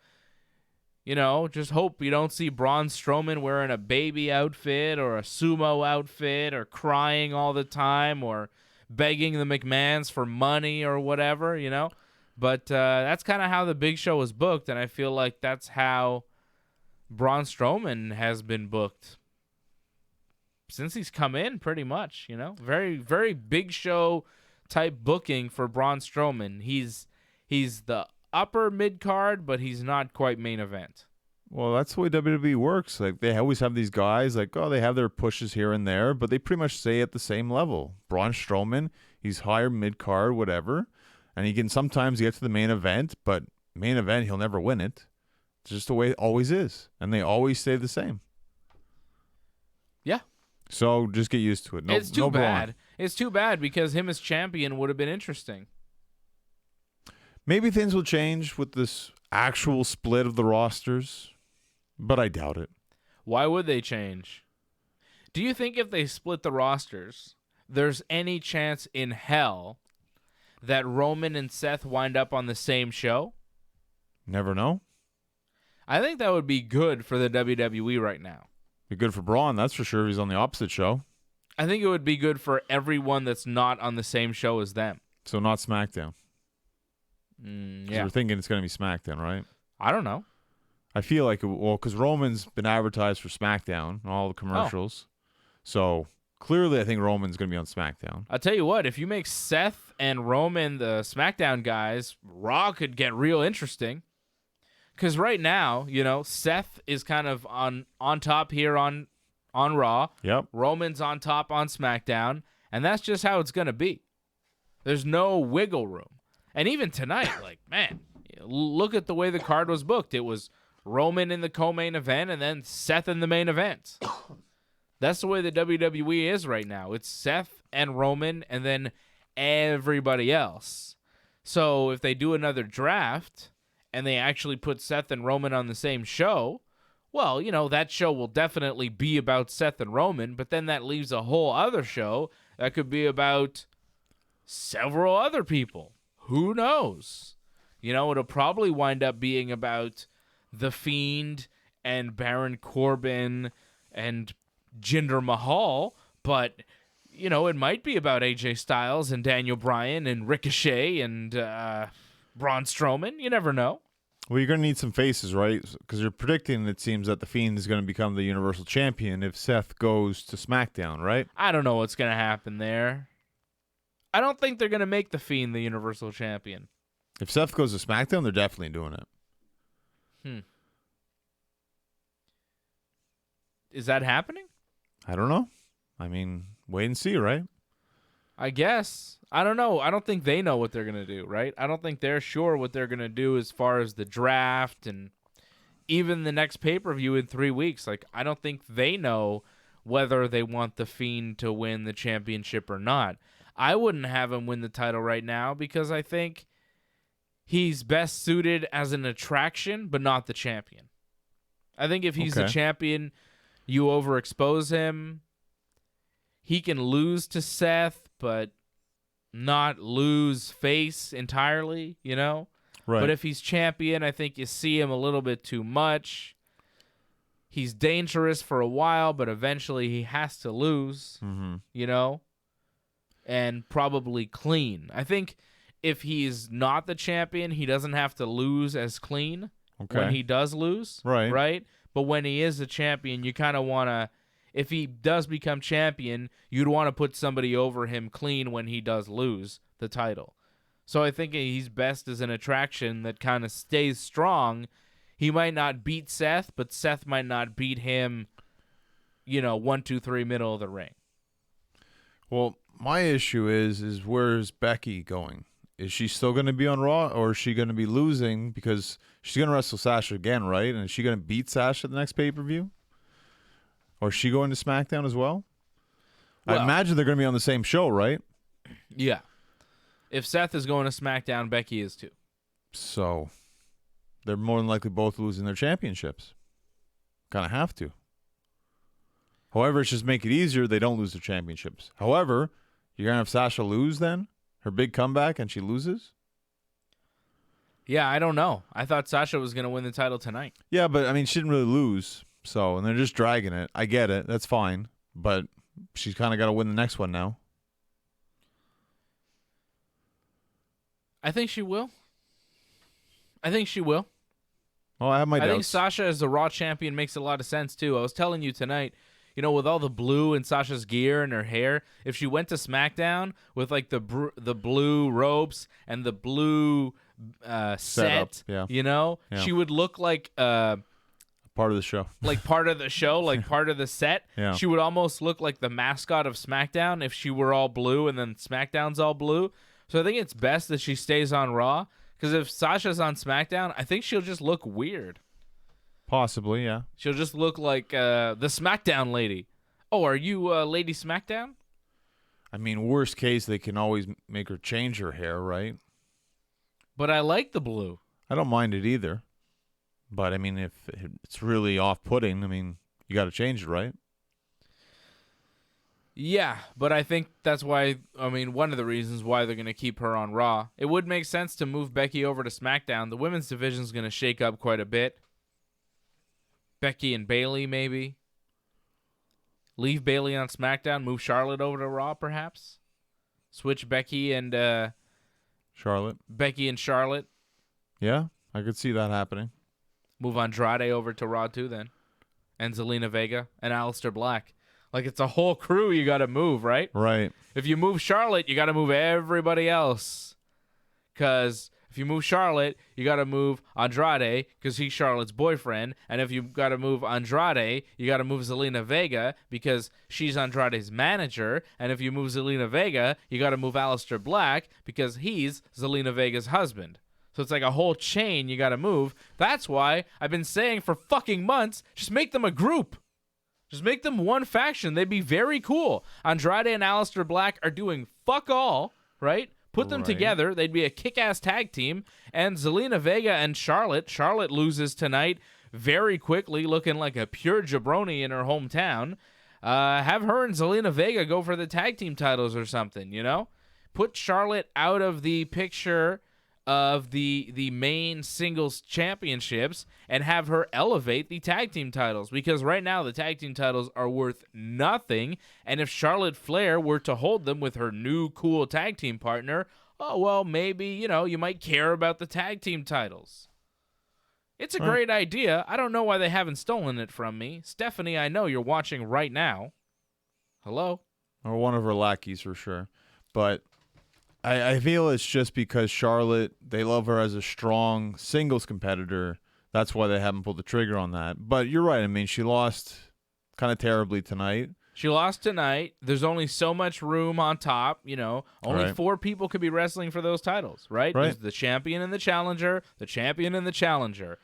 You know, just hope you don't see Braun Strowman wearing a baby outfit or a sumo outfit or crying all the time or begging the McMahons for money or whatever, you know. But that's kind of how the Big Show was booked, and I feel like that's how Braun Strowman has been booked since he's come in, pretty much, you know. Very, very Big Show type booking for Braun Strowman. He's the upper mid-card, but he's not quite main event. Well, that's the way WWE works. Like, they always have these guys, like, oh, they have their pushes here and there, but they pretty much stay at the same level. Braun Strowman, he's higher mid-card, whatever. And he can sometimes get to the main event, but main event, he'll never win it. It's just the way it always is. And they always stay the same. Yeah. So just get used to it. No, it's too no bad. Braun. It's too bad because him as champion would have been interesting. Maybe things will change with this actual split of the rosters, but I doubt it. Why would they change? Do you think if they split the rosters, there's any chance in hell that Roman and Seth wind up on the same show? Never know. I think that would be good for the WWE right now. Be good for Braun, that's for sure. He's on the opposite show. I think it would be good for everyone that's not on the same show as them. So not SmackDown. Yeah. We're thinking it's going to be SmackDown, right? I don't know. I feel like, because Roman's been advertised for SmackDown, all the commercials. So clearly I think Roman's going to be on SmackDown. I'll tell you what, if you make Seth and Roman the SmackDown guys, Raw could get real interesting. Because right now, you know, Seth is kind of on top here on Raw. Yep. Roman's on top on SmackDown. And that's just how it's going to be. There's no wiggle room. And even tonight, like, man, look at the way the card was booked. It was Roman in the co-main event and then Seth in the main event. That's the way the WWE is right now. It's Seth and Roman and then everybody else. So if they do another draft and they actually put Seth and Roman on the same show, well, you know, that show will definitely be about Seth and Roman, but then that leaves a whole other show that could be about several other people. Who knows? You know, it'll probably wind up being about The Fiend and Baron Corbin and Jinder Mahal, but, you know, it might be about AJ Styles and Daniel Bryan and Ricochet and Braun Strowman. You never know. Well, you're going to need some faces, right? Because you're predicting, it seems, that The Fiend is going to become the Universal Champion if Seth goes to SmackDown, right? I don't know what's going to happen there. I don't think they're going to make The Fiend the Universal Champion. If Seth goes to SmackDown, they're definitely doing it. Is that happening? I don't know. I mean, wait and see, right? I guess. I don't know. I don't think they know what they're going to do, right? I don't think they're sure what they're going to do as far as the draft and even the next pay-per-view in 3 weeks. Like, I don't think they know whether they want The Fiend to win the championship or not. I wouldn't have him win the title right now because I think he's best suited as an attraction, but not the champion. I think if he's the champion, you overexpose him. He can lose to Seth, but not lose face entirely, you know? Right. But if he's champion, I think you see him a little bit too much. He's dangerous for a while, but eventually he has to lose, you know? And probably clean. I think if he's not the champion, he doesn't have to lose as clean when he does lose. Right? But when he is the champion, you kind of want to, if he does become champion, you'd want to put somebody over him clean when he does lose the title. So I think he's best as an attraction that kind of stays strong. He might not beat Seth, but Seth might not beat him, 1, 2, 3, middle of the ring. Well, my issue is where's Becky going? Is she still going to be on Raw, or is she going to be losing because she's going to wrestle Sasha again, right? And is she going to beat Sasha at the next pay-per-view? Or is she going to SmackDown as well? I imagine they're going to be on the same show, right? Yeah. If Seth is going to SmackDown, Becky is too. So they're more than likely both losing their championships. Kind of have to. However, it's just make it easier. They don't lose their championships. However, you're going to have Sasha lose then? Her big comeback, and she loses? Yeah, I don't know. I thought Sasha was going to win the title tonight. Yeah, but, I mean, she didn't really lose. So, and they're just dragging it. I get it. That's fine. But she's kind of got to win the next one now. I think she will. Well, I have my doubts. I think Sasha as the Raw champion makes a lot of sense, too. I was telling you tonight, with all the blue in Sasha's gear and her hair, if she went to SmackDown with, like, the blue ropes and the blue set, she would look like... part of the show. Like part of the show, like part of the set. Yeah. She would almost look like the mascot of SmackDown if she were all blue and then SmackDown's all blue. So I think it's best that she stays on Raw, because if Sasha's on SmackDown, I think she'll just look weird. Possibly, yeah. She'll just look like the SmackDown lady. Oh, are you Lady SmackDown? I mean, worst case, they can always make her change her hair, right? But I like the blue. I don't mind it either. But, I mean, if it's really off-putting, I mean, you got to change it, right? Yeah, but I think that's why, one of the reasons why they're going to keep her on Raw. It would make sense to move Becky over to SmackDown. The women's division is going to shake up quite a bit. Becky and Bayley, maybe. Leave Bayley on SmackDown, move Charlotte over to Raw, perhaps. Switch Becky and Charlotte. Yeah, I could see that happening. Move Andrade over to Raw too then. And Zelina Vega and Aleister Black. Like, it's a whole crew you got to move, right? Right. If you move Charlotte, you got to move everybody else. Because if you move Charlotte, you got to move Andrade because he's Charlotte's boyfriend. And if you got to move Andrade, you got to move Zelina Vega because she's Andrade's manager. And if you move Zelina Vega, you got to move Aleister Black because he's Zelina Vega's husband. So it's like a whole chain you got to move. That's why I've been saying for fucking months, just make them a group. Just make them one faction. They'd be very cool. Andrade and Aleister Black are doing fuck all, right? Put them together. They'd be a kick-ass tag team. And Zelina Vega and Charlotte. Charlotte loses tonight very quickly, looking like a pure jabroni in her hometown. Have her and Zelina Vega go for the tag team titles or something, Put Charlotte out of the picture of the main singles championships and have her elevate the tag team titles, because right now the tag team titles are worth nothing, and if Charlotte Flair were to hold them with her new cool tag team partner, oh well, maybe you might care about the tag team titles. It's a Right. great idea. I don't know why they haven't stolen it from me. Stephanie, I know you're watching right now. Hello? Or one of her lackeys for sure. But I feel it's just because Charlotte, they love her as a strong singles competitor. That's why they haven't pulled the trigger on that. But you're right. I mean, she lost kind of terribly tonight. She lost tonight. There's only so much room on top, Only Right. 4 people could be wrestling for those titles, right? Right. There's the champion and the challenger, the champion and the challenger.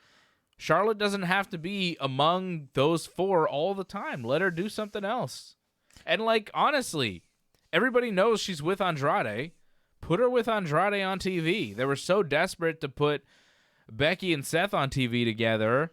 Charlotte doesn't have to be among those 4 all the time. Let her do something else. And, honestly, everybody knows she's with Andrade. Put her with Andrade on TV. They were so desperate to put Becky and Seth on TV together.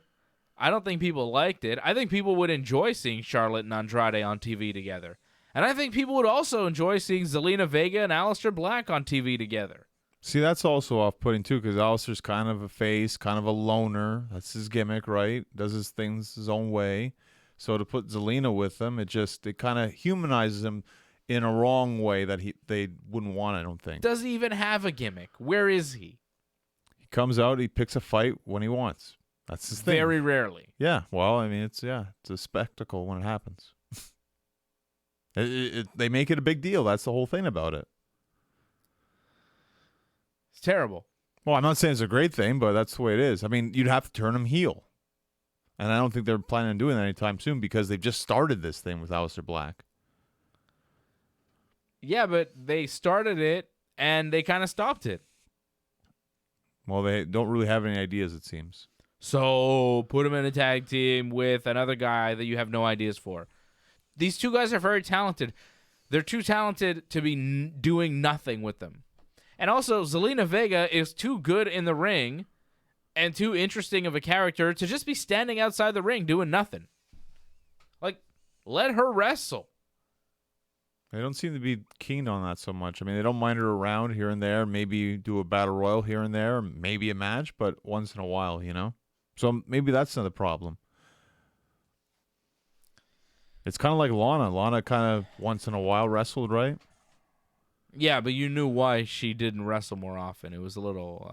I don't think people liked it. I think people would enjoy seeing Charlotte and Andrade on TV together. And I think people would also enjoy seeing Zelina Vega and Aleister Black on TV together. See, that's also off-putting, too, because Alistair's kind of a face, kind of a loner. That's his gimmick, right? Does his things his own way. So to put Zelina with him, it kind of humanizes him in a wrong way that they wouldn't want, I don't think. Does he even have a gimmick? Where is he? He comes out, he picks a fight when he wants. That's his thing. Very rarely. Yeah, well, I mean, it's a spectacle when it happens. They make it a big deal. That's the whole thing about it. It's terrible. Well, I'm not saying it's a great thing, but that's the way it is. I mean, you'd have to turn him heel. And I don't think they're planning on doing that anytime soon because they've just started this thing with Aleister Black. Yeah, but they started it and they kind of stopped it. Well, they don't really have any ideas, it seems. So put him in a tag team with another guy that you have no ideas for. These 2 guys are very talented. They're too talented to be doing nothing with them. And also, Zelina Vega is too good in the ring and too interesting of a character to just be standing outside the ring doing nothing. Let her wrestle. They don't seem to be keen on that so much. I mean, they don't mind her around here and there, maybe do a battle royal here and there, maybe a match, but once in a while, So maybe that's not the problem. It's kind of like Lana. Lana kind of once in a while wrestled, right? Yeah, but you knew why she didn't wrestle more often. It was a little,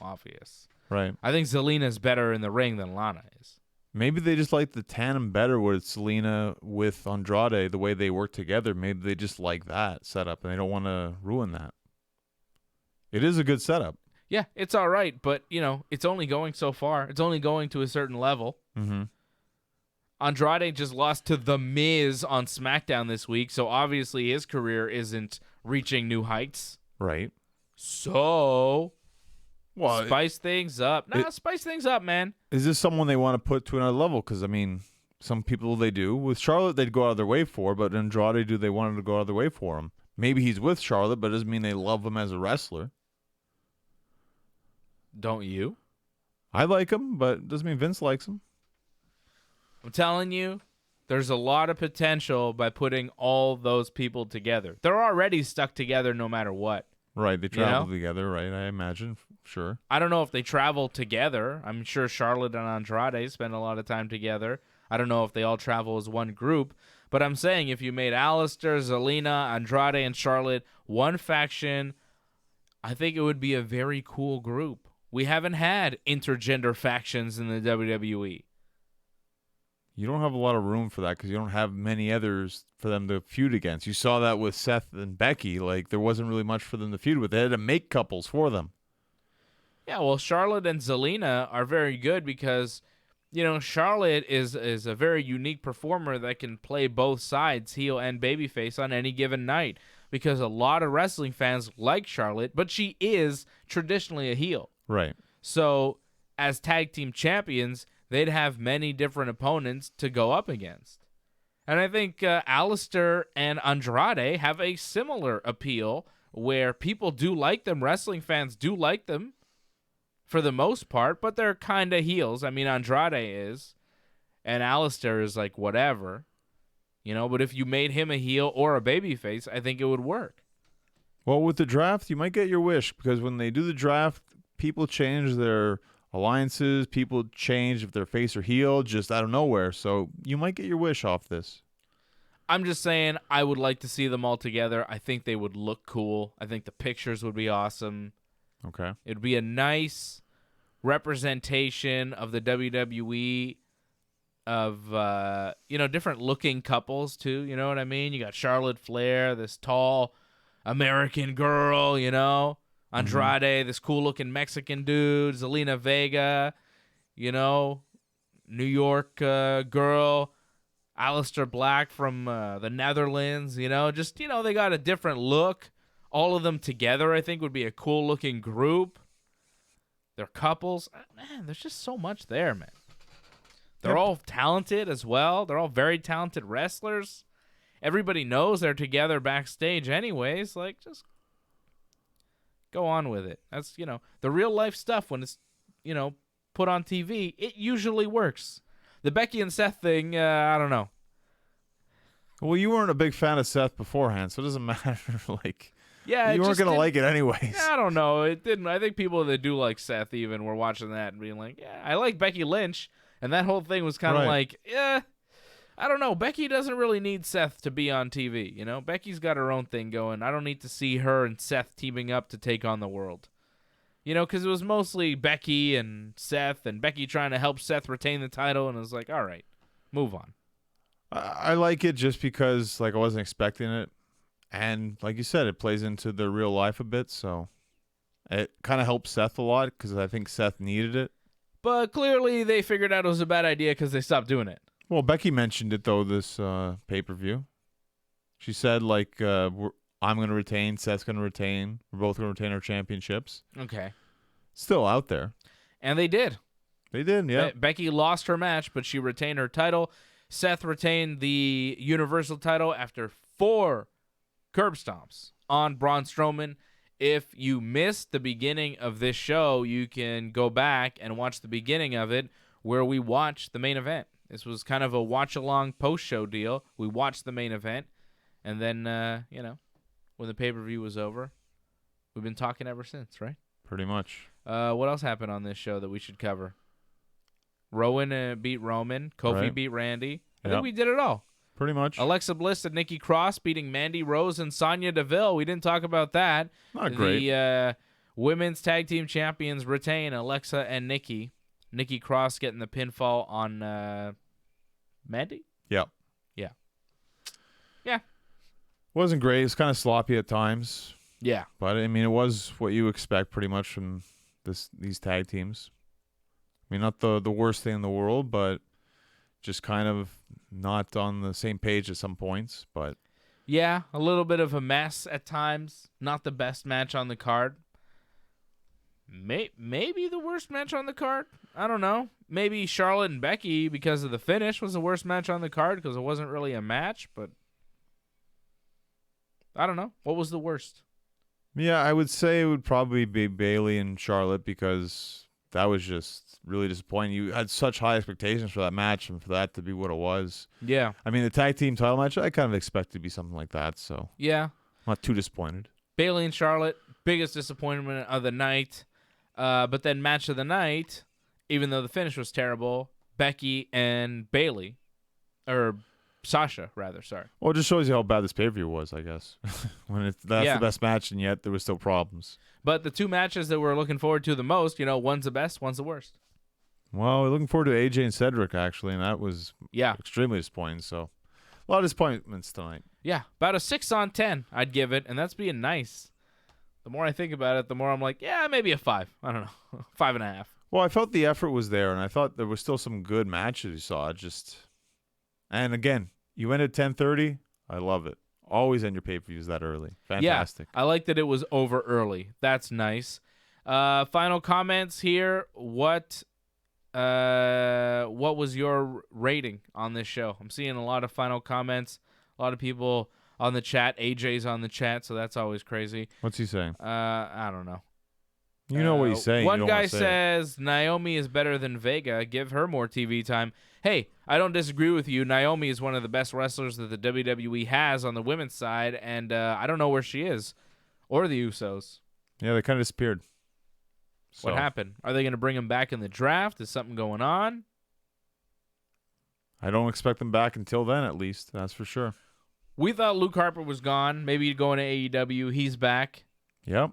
obvious. Right. I think Zelina's better in the ring than Lana is. Maybe they just like the tandem better with Selena with Andrade, the way they work together. Maybe they just like that setup, and they don't want to ruin that. It is a good setup. Yeah, it's all right, but, it's only going so far. It's only going to a certain level. Mm-hmm. Andrade just lost to The Miz on SmackDown this week, so obviously his career isn't reaching new heights. Right. So, Well, spice things up. Spice things up, man. Is this someone they want to put to another level? Because, I mean, some people they do. With Charlotte, they'd go out of their way for, but Andrade, do they want to go out of their way for him? Maybe he's with Charlotte, but it doesn't mean they love him as a wrestler. Don't you? I like him, but it doesn't mean Vince likes him. I'm telling you, there's a lot of potential by putting all those people together. They're already stuck together no matter what. Right, they travel together, right? I imagine, sure. I don't know if they travel together. I'm sure Charlotte and Andrade spend a lot of time together. I don't know if they all travel as one group. But I'm saying if you made Aleister, Zelina, Andrade, and Charlotte one faction, I think it would be a very cool group. We haven't had intergender factions in the WWE. You don't have a lot of room for that because you don't have many others for them to feud against. You saw that with Seth and Becky. There wasn't really much for them to feud with. They had to make couples for them. Yeah, well, Charlotte and Zelina are very good because, Charlotte is a very unique performer that can play both sides, heel and babyface, on any given night. Because a lot of wrestling fans like Charlotte, but she is traditionally a heel. Right. So, as tag team champions, they'd have many different opponents to go up against. And I think Aleister and Andrade have a similar appeal where people do like them. Wrestling fans do like them for the most part, but they're kind of heels. I mean, Andrade is, and Aleister is whatever. But if you made him a heel or a babyface, I think it would work. Well, with the draft, you might get your wish because when they do the draft, people change their alliances, people change if they're face or heel just out of nowhere. So you might get your wish off this. I'm just saying I would like to see them all together. I think they would look cool. I think the pictures would be awesome. Okay. It'd be a nice representation of the WWE of different looking couples too. You know what I mean? You got Charlotte Flair, this tall American girl. Andrade, this cool looking Mexican dude. Zelina Vega, New York girl. Aleister Black from the Netherlands, they got a different look. All of them together, I think, would be a cool-looking group. They're couples. Man, there's just so much there, man. They're all talented as well. They're all very talented wrestlers. Everybody knows they're together backstage anyways. Like, just go on with it. That's, the real-life stuff when it's, put on TV, it usually works. The Becky and Seth thing, I don't know. Well, you weren't a big fan of Seth beforehand, so it doesn't matter. Yeah, you weren't going to like it anyways. I don't know. It didn't. I think people that do like Seth even were watching that and being like, yeah, I like Becky Lynch. And that whole thing was kind of like, I don't know. Becky doesn't really need Seth to be on TV. Becky's got her own thing going. I don't need to see her and Seth teaming up to take on the world. Because it was mostly Becky and Seth, and Becky trying to help Seth retain the title, and it was like, all right, move on. I like it just because, I wasn't expecting it, and like you said, it plays into their real life a bit, so it kind of helps Seth a lot because I think Seth needed it. But clearly, they figured out it was a bad idea because they stopped doing it. Well, Becky mentioned it though this pay-per-view. She said I'm going to retain, Seth's going to retain, we're both going to retain our championships. Okay. Still out there. And they did. They did, yeah. Becky lost her match, but she retained her title. Seth retained the Universal title after 4 curb stomps on Braun Strowman. If you missed the beginning of this show, you can go back and watch the beginning of it where we watched the main event. This was kind of a watch-along post-show deal. We watched the main event, and then, when the pay-per-view was over, we've been talking ever since, right? Pretty much. What else happened on this show that we should cover? Rowan beat Roman. Kofi beat Randy. I think we did it all. Pretty much. Alexa Bliss and Nikki Cross beating Mandy Rose and Sonya Deville. We didn't talk about that. Not great. The women's tag team champions retain Alexa and Nikki. Nikki Cross getting the pinfall on Mandy? Yeah. Yeah. Yeah. Wasn't great. It's kind of sloppy at times. Yeah. But, I mean, it was what you expect pretty much from these tag teams. I mean, not the worst thing in the world, but just kind of not on the same page at some points. But yeah, a little bit of a mess at times. Not the best match on the card. Maybe the worst match on the card. I don't know. Maybe Charlotte and Becky, because of the finish, was the worst match on the card because it wasn't really a match. But I don't know. What was the worst? Yeah, I would say it would probably be Bayley and Charlotte because that was just really disappointing. You had such high expectations for that match and for that to be what it was. Yeah. I mean, the tag team title match, I kind of expected to be something like that, so yeah, I'm not too disappointed. Bayley and Charlotte, biggest disappointment of the night. But then match of the night, even though the finish was terrible, Becky and Bayley, or Sasha, rather, sorry. Well, it just shows you how bad this pay-per-view was, I guess. When that's the best match, and yet there were still problems. But the 2 matches that we're looking forward to the most, one's the best, one's the worst. Well, we're looking forward to AJ and Cedric, actually, and that was extremely disappointing. So, a lot of disappointments tonight. Yeah, about a 6 on 10, I'd give it, and that's being nice. The more I think about it, the more I'm like, yeah, maybe a 5. I don't know, 5.5. Well, I felt the effort was there, and I thought there was still some good matches you saw. And again, you end at 10:30. I love it. Always end your pay-per-views that early. Fantastic. Yeah, I like that it was over early. That's nice. Final comments here. What was your rating on this show? I'm seeing a lot of final comments. A lot of people on the chat. AJ's on the chat, so that's always crazy. What's he saying? I don't know. You know what he's saying. One guy says Naomi is better than Vega. Give her more TV time. Hey, I don't disagree with you. Naomi is one of the best wrestlers that the WWE has on the women's side, and I don't know where she is, or the Usos. Yeah, they kind of disappeared. What happened? Are they going to bring them back in the draft? Is something going on? I don't expect them back until then, at least. That's for sure. We thought Luke Harper was gone. Maybe he'd go into AEW. He's back. Yep.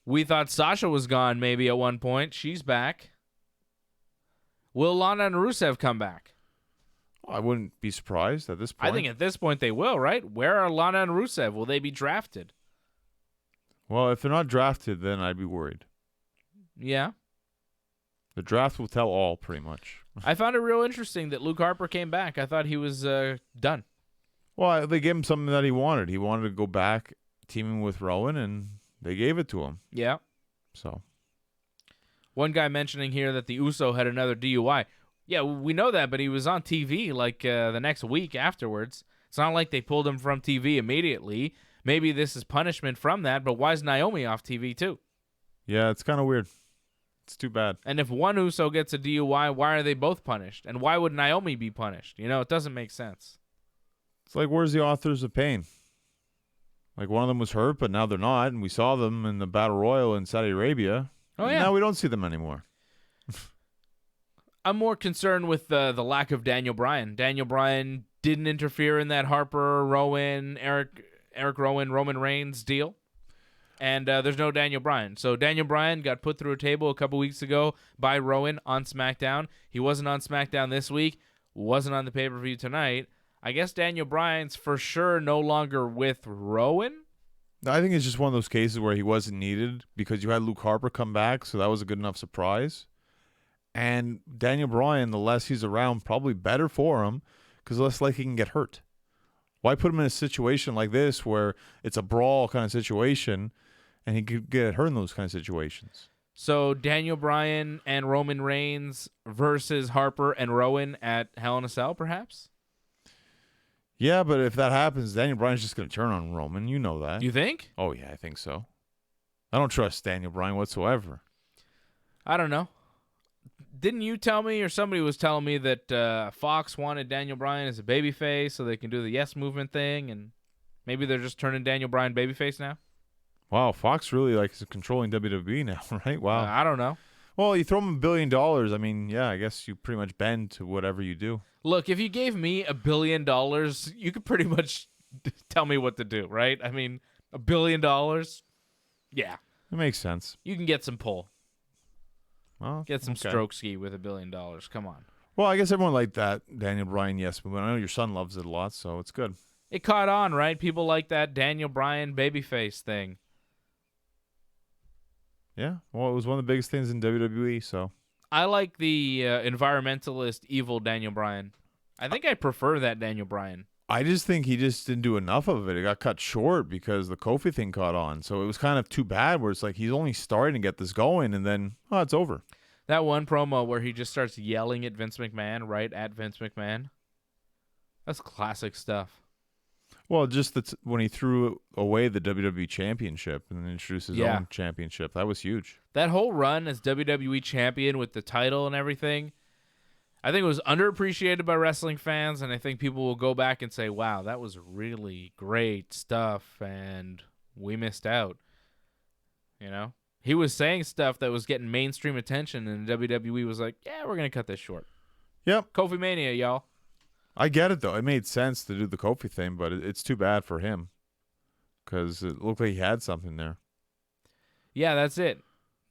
We thought Sasha was gone maybe at one point. She's back. Will Lana and Rusev come back? I wouldn't be surprised at this point. I think at this point they will, right? Where are Lana and Rusev? Will they be drafted? Well, if they're not drafted, then I'd be worried. Yeah. The draft will tell all, pretty much. I found it real interesting that Luke Harper came back. I thought he was done. Well, they gave him something that he wanted. He wanted to go back teaming with Rowan, and they gave it to him. Yeah. So, one guy mentioning here that the Uso had another DUI. Yeah, we know that, but he was on TV like the next week afterwards. It's not like they pulled him from TV immediately. Maybe this is punishment from that, but why is Naomi off TV too? yeah, it's kind of weird. It's too bad. And if one Uso gets a DUI, why are they both punished? And why would Naomi be punished? You know, it doesn't make sense. It's like, where's the authors of pain? Like, one of them was hurt, but now they're not, and we saw them in the Battle Royal in Saudi Arabia. Oh, yeah. Now we don't see them anymore. I'm more concerned with the lack of Daniel Bryan. Daniel Bryan didn't interfere in that Harper, Rowan, Eric Rowan, Roman Reigns deal. And there's no Daniel Bryan. So Daniel Bryan got put through a table a couple weeks ago by Rowan on SmackDown. He wasn't on SmackDown this week. Wasn't on the pay-per-view tonight. I guess Daniel Bryan's for sure no longer with Rowan. I think it's just one of those cases where he wasn't needed because you had Luke Harper come back, so that was a good enough surprise. And Daniel Bryan, the less he's around, probably better for him because less likely he can get hurt. Why put him in a situation like this where it's a brawl kind of situation and he could get hurt in those kind of situations? So Daniel Bryan and Roman Reigns versus Harper and Rowan at Hell in a Cell, perhaps? Yeah, but if that happens, Daniel Bryan's just going to turn on Roman. You know that. You think? Oh, yeah, I think so. I don't trust Daniel Bryan whatsoever. I don't know. Didn't you tell me, or somebody was telling me that Fox wanted Daniel Bryan as a babyface so they can do the Yes Movement thing, and maybe they're just turning Daniel Bryan babyface now? Wow, Fox really is controlling WWE now, right? Wow. I don't know. Well, you throw him $1 billion. I mean, yeah, I guess you pretty much bend to whatever you do. Look, if you gave me $1 billion, you could pretty much tell me what to do, right? I mean, $1 billion, yeah. It makes sense. You can get some pull. Well, Get some okay. stroke ski with $1 billion. Come on. Well, I guess everyone liked that Daniel Bryan yes movement. I know your son loves it a lot, so it's good. It caught on, right? People like that Daniel Bryan babyface thing. Yeah, well, it was one of the biggest things in WWE, so. I like the environmentalist evil Daniel Bryan. I think I prefer that Daniel Bryan. I just think he just didn't do enough of it. It got cut short because the Kofi thing caught on. So it was kind of too bad where it's like he's only starting to get this going and then, oh, it's over. That one promo where he just starts yelling at Vince McMahon, right at Vince McMahon. That's classic stuff. Well, just when he threw away the WWE Championship and then introduced his own championship, that was huge. That whole run as WWE Champion with the title and everything, I think it was underappreciated by wrestling fans, and I think people will go back and say, wow, that was really great stuff, and we missed out. You know? He was saying stuff that was getting mainstream attention, and WWE was like, yeah, we're going to cut this short. Yep. Kofi Mania, y'all. I get it, though. It made sense to do the Kofi thing, but it's too bad for him because it looked like he had something there. Yeah, that's it.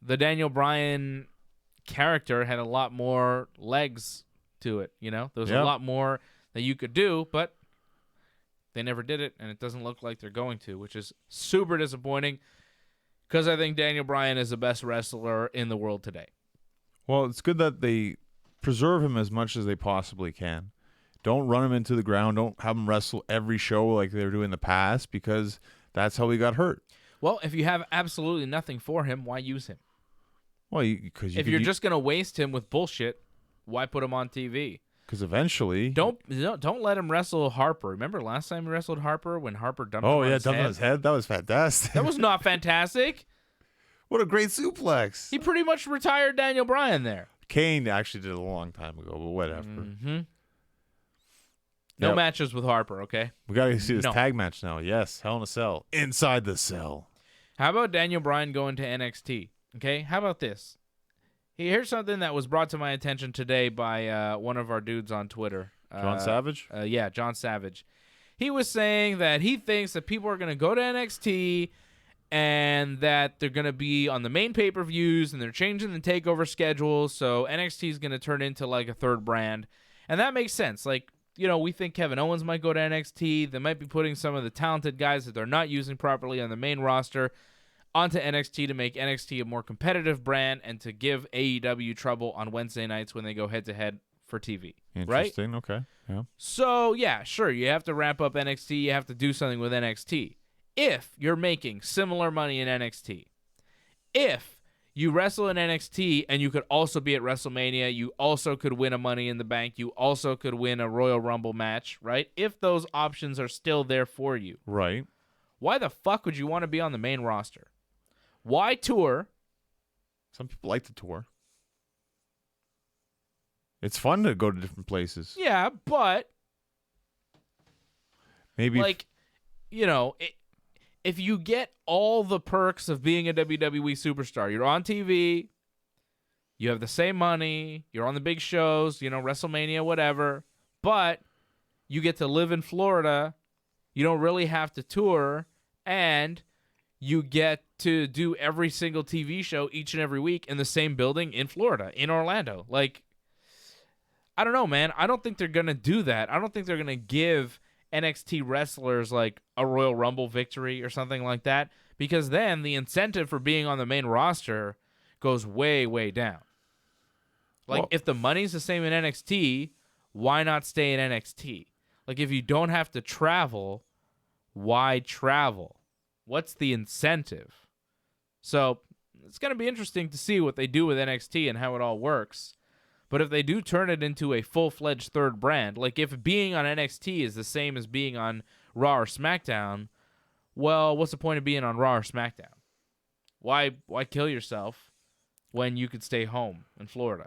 The Daniel Bryan character had a lot more legs to it, you know? There was a lot more that you could do, but they never did it, and it doesn't look like they're going to, which is super disappointing because I think Daniel Bryan is the best wrestler in the world today. Well, it's good that they preserve him as much as they possibly can. Don't run him into the ground. Don't have him wrestle every show like they were doing in the past because that's how he got hurt. Well, if you have absolutely nothing for him, why use him? Well, because if you're just going to waste him with bullshit, why put him on TV? Because eventually, don't let him wrestle Harper. Remember last time he wrestled Harper when Harper dumped him on his dumped on his head. That was fantastic. That was not fantastic. What a great suplex! He pretty much retired Daniel Bryan there. Kane actually did it a long time ago, but whatever. Mm-hmm. No matches with Harper, okay? We got to see this tag match now. Yes, Hell in a Cell. Inside the Cell. How about Daniel Bryan going to NXT? Okay, how about this? Here's something that was brought to my attention today by one of our dudes on Twitter. John Savage? Yeah, John Savage. He was saying that he thinks that people are going to go to NXT and that they're going to be on the main pay-per-views, and they're changing the takeover schedule, so NXT is going to turn into like a third brand. And that makes sense. Like, you know, we think Kevin Owens might go to NXT. They might be putting some of the talented guys that they're not using properly on the main roster onto NXT to make NXT a more competitive brand and to give AEW trouble on Wednesday nights when they go head-to-head for TV. Interesting. Right? Okay. Yeah. So, yeah, sure, you have to ramp up NXT. You have to do something with NXT. If you're making similar money in NXT, if you wrestle in NXT and you could also be at WrestleMania, you also could win a Money in the Bank, you also could win a Royal Rumble match, right? If those options are still there for you. Right. Why the fuck would you want to be on the main roster? Why tour? Some people like to tour. It's fun to go to different places. Yeah, but Maybe like, you know, if you get all the perks of being a WWE superstar, you're on TV, you have the same money, you're on the big shows, you know, WrestleMania, whatever, but you get to live in Florida, you don't really have to tour, and you get to do every single TV show each and every week in the same building in Florida, in Orlando. Like, I don't know, man. I don't think they're going to do that. I don't think they're going to give NXT wrestlers like a Royal Rumble victory or something like that, because then the incentive for being on the main roster goes way, way down. Like, Well, if the money's the same in NXT, why not stay in NXT? Like, if you don't have to travel, why travel? What's the incentive? So it's going to be interesting to see what they do with NXT and how it all works. But if they do turn it into a full-fledged third brand, like if being on NXT is the same as being on Raw or SmackDown, well, what's the point of being on Raw or SmackDown? Why kill yourself when you could stay home in Florida?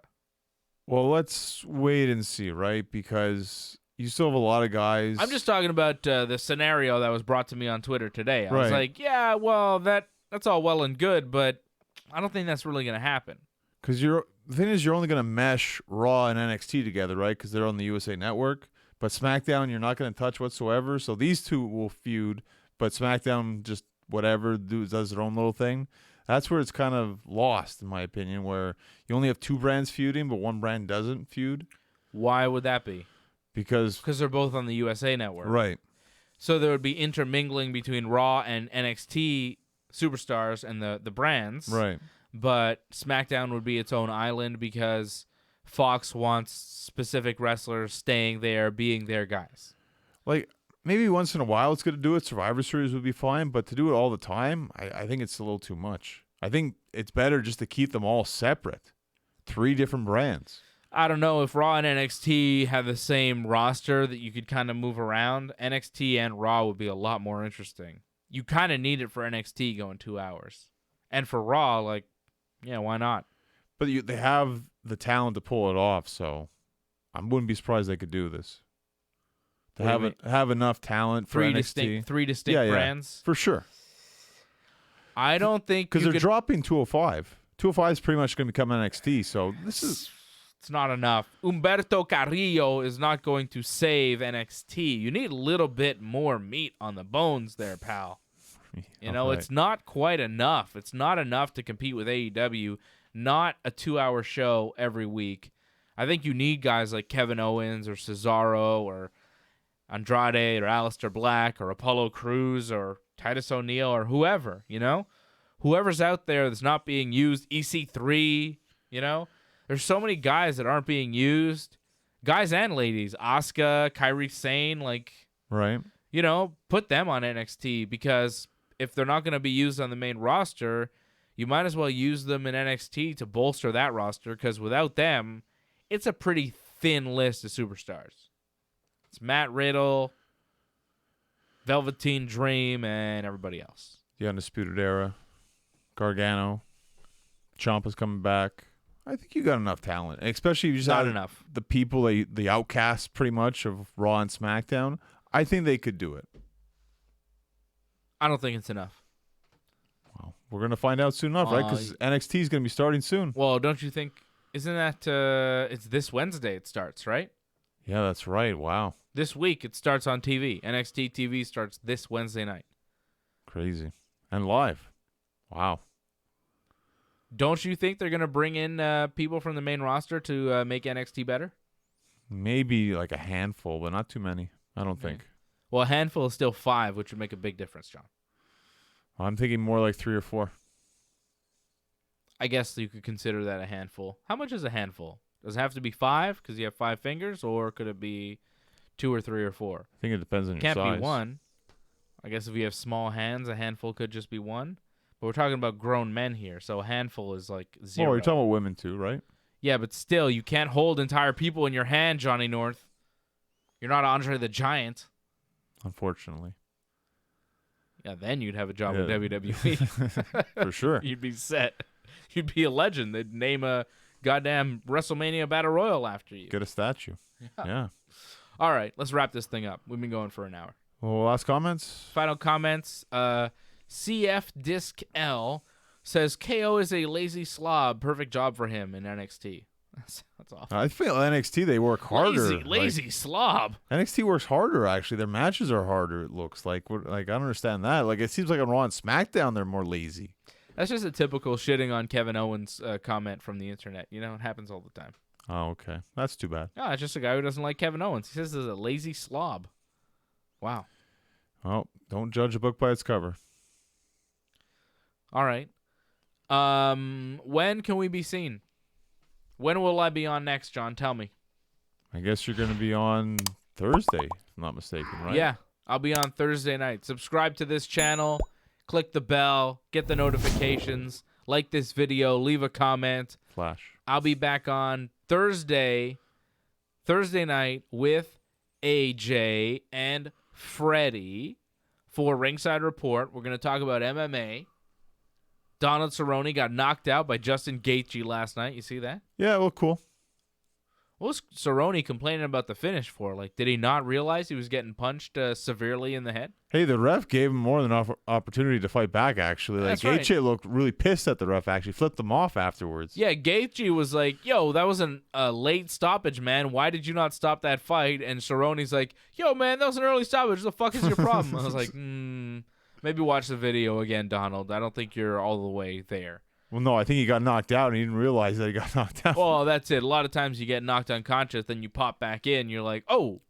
well, let's wait and see, right? Because you still have a lot of guys. I'm just talking about the scenario that was brought to me on Twitter today. I was Right. like, yeah, well, that's all well and good, but I don't think that's really going to happen. Because the thing is, you're only going to mesh Raw and NXT together, right? Because they're on the USA Network. But SmackDown, you're not going to touch whatsoever. So these two will feud, but SmackDown just whatever does their own little thing. That's where it's kind of lost, in my opinion, where you only have two brands feuding, but one brand doesn't feud. Why would that be? Because Because they're both on the USA Network. right, So there would be intermingling between Raw and NXT superstars and the brands. right. But SmackDown would be its own island because Fox wants specific wrestlers staying there, being their guys. Like maybe once in a while it's good to do it. Survivor Series would be fine, but to do it all the time, I think it's a little too much. I think it's better just to keep them all separate. 3 different brands. I don't know if Raw and NXT have the same roster that you could kind of move around. NXT and Raw would be a lot more interesting. You kind of need it for NXT going 2 hours. And for Raw, like, yeah, why not? But they have the talent to pull it off, so I wouldn't be surprised they could do this. To What do you have enough talent for NXT. Three distinct brands. For sure. I don't think Because you they're could- dropping 205. 205 is pretty much going to become NXT, so this is... It's not enough. Humberto Carrillo is not going to save NXT. You need a little bit more meat on the bones there, pal. You know, Right. it's not quite enough. It's not enough to compete with AEW. Not a 2-hour show every week. I think you need guys like Kevin Owens or Cesaro or Andrade or Aleister Black or Apollo Crews or Titus O'Neil or whoever, you know? Whoever's out there that's not being used, EC3, you know? There's so many guys that aren't being used. Guys and ladies. Asuka, Kairi Sane, like, Right. you know, put them on NXT because if they're not going to be used on the main roster, you might as well use them in NXT to bolster that roster because without them, it's a pretty thin list of superstars. It's Matt Riddle, Velveteen Dream, and everybody else. The Undisputed Era. Gargano. Ciampa's coming back. I think you got enough talent, especially if you just Not add enough. the people, the outcasts pretty much of Raw and SmackDown. I think they could do it. I don't think it's enough. Well, we're going to find out soon enough, right? Because NXT is going to be starting soon. Well, don't you think? Isn't that it's this Wednesday it starts, right? Yeah, that's right. Wow. This week it starts on TV. NXT TV starts this Wednesday night. Crazy. And live. Wow. Don't you think they're going to bring in people from the main roster to make NXT better? Maybe like a handful, but not too many. I don't think. Well, a handful is still 5, which would make a big difference, John. I'm thinking more like 3 or 4. I guess you could consider that a handful. How much is a handful? Does it have to be 5 because you have 5 fingers, or could it be 2 or 3 or 4? I think it depends on your size. Can't be 1. I guess if you have small hands, a handful could just be 1. But we're talking about grown men here, so a handful is like 0. Oh, you're talking about women too, right? Yeah, but still, you can't hold entire people in your hand, Johnny North. You're not Andre the Giant. Unfortunately. Yeah, then you'd have a job with WWE. For sure. You'd be set. You'd be a legend. They'd name a goddamn WrestleMania Battle Royal after you. Get a statue. Yeah. All right, let's wrap this thing up. We've been going for an hour. Well, last comments? Final comments. CF Disc L says KO is a lazy slob. Perfect job for him in NXT. That's awful. I feel NXT, they work harder. Lazy slob. NXT works harder, actually. Their matches are harder, it looks like. I don't understand that. Like, it seems like on Raw and SmackDown, they're more lazy. That's just a typical shitting on Kevin Owens comment from the internet. You know, it happens all the time. Oh, okay. That's too bad. Oh, it's just a guy who doesn't like Kevin Owens. He says he's a lazy slob. Wow. Oh, don't judge a book by its cover. All right. When can we be seen? When will I be on next, John? Tell me. I guess you're going to be on Thursday, if I'm not mistaken, right? Yeah, I'll be on Thursday night. Subscribe to this channel. Click the bell. Get the notifications. Like this video. Leave a comment. Flash. I'll be back on Thursday night with AJ and Freddie for Ringside Report. We're going to talk about MMA. Donald Cerrone got knocked out by Justin Gaethje last night. You see that? Yeah, well, cool. What was Cerrone complaining about the finish for? Like, did he not realize he was getting punched severely in the head? Hey, the ref gave him more than enough opportunity to fight back, actually. Like, Gaethje looked really pissed at the ref, actually. Flipped him off afterwards. Yeah, Gaethje was like, yo, that was a late stoppage, man. Why did you not stop that fight? And Cerrone's like, yo, man, that was an early stoppage. What the fuck is your problem? I was like, maybe watch the video again, Donald. I don't think you're all the way there. Well, no, I think he got knocked out, and he didn't realize that he got knocked out. Well, that's it. A lot of times you get knocked unconscious, then you pop back in. You're like, oh,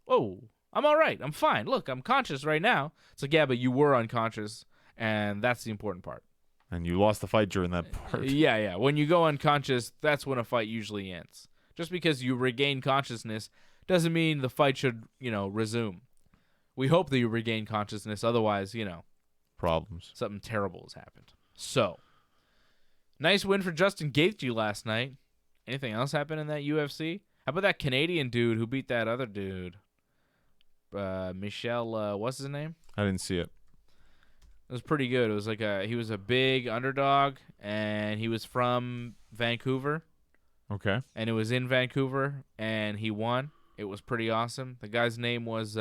I'm all right. I'm fine. Look, I'm conscious right now. It's like, yeah, but you were unconscious, and that's the important part. And you lost the fight during that part. Yeah. When you go unconscious, that's when a fight usually ends. Just because you regain consciousness doesn't mean the fight should, resume. We hope that you regain consciousness. Otherwise, problems. Something terrible has happened. So, nice win for Justin Gaethje last night. Anything else happen in that UFC? How about that Canadian dude who beat that other dude? Michel, what's his name? I didn't see it. It was pretty good. It was like he was a big underdog, and he was from Vancouver. Okay. And it was in Vancouver, and he won. It was pretty awesome. The guy's name was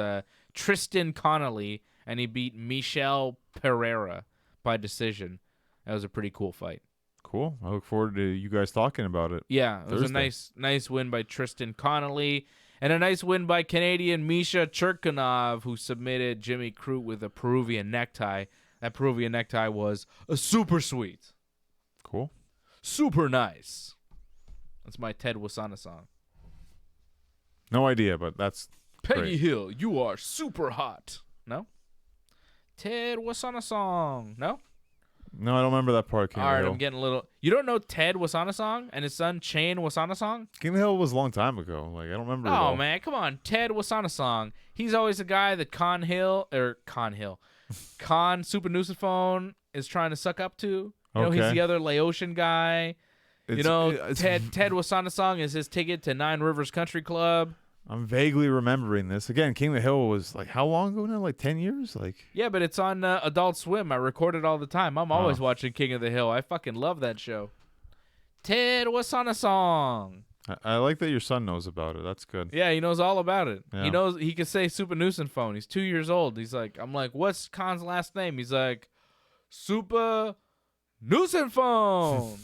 Tristan Connolly, and he beat Michel Pereira by decision. That was a pretty cool fight. Cool. I look forward to you guys talking about it. Yeah, it was a nice win by Tristan Connolly, and a nice win by Canadian Misha Cherkanov, who submitted Jimmy Crute with a Peruvian necktie. That Peruvian necktie was super sweet. Cool. Super nice. That's my Ted Wasana song. No idea, but that's Peggy great. Hill, you are super hot. No? Ted Wasana song. No? No, I don't remember that part. King All right, Hill. I'm getting a little... You don't know Ted Wasana song and his son Chain Wasana song? King Hill was a long time ago. Like, I don't remember it all. Oh, man, come on. Ted Wasana song. He's always the guy that Con Super Nuciphone is trying to suck up to. You know, he's the other Laotian guy. Ted Wasana song is his ticket to Nine Rivers Country Club. I'm vaguely remembering this. Again, King of the Hill was like how long ago now? Like 10 years? Yeah, but it's on Adult Swim. I record it all the time. I'm always watching King of the Hill. I fucking love that show. Ted Wasana song. I like that your son knows about it. That's good. Yeah, he knows all about it. Yeah. He knows he can say Super Nuisance Phone. He's 2 years old. I'm like, what's Khan's last name? He's like, Super Nuisance Phone.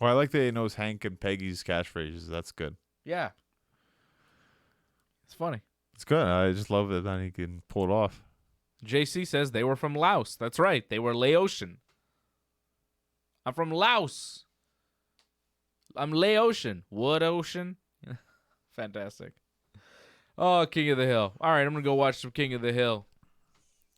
Well, I like that he knows Hank and Peggy's catchphrases. That's good. Yeah. It's funny. It's good. I just love that he can pull it off. JC says they were from Laos. That's right. They were Laotian. I'm from Laos. I'm Laotian. What ocean? Fantastic. Oh, King of the Hill. All right, I'm going to go watch some King of the Hill.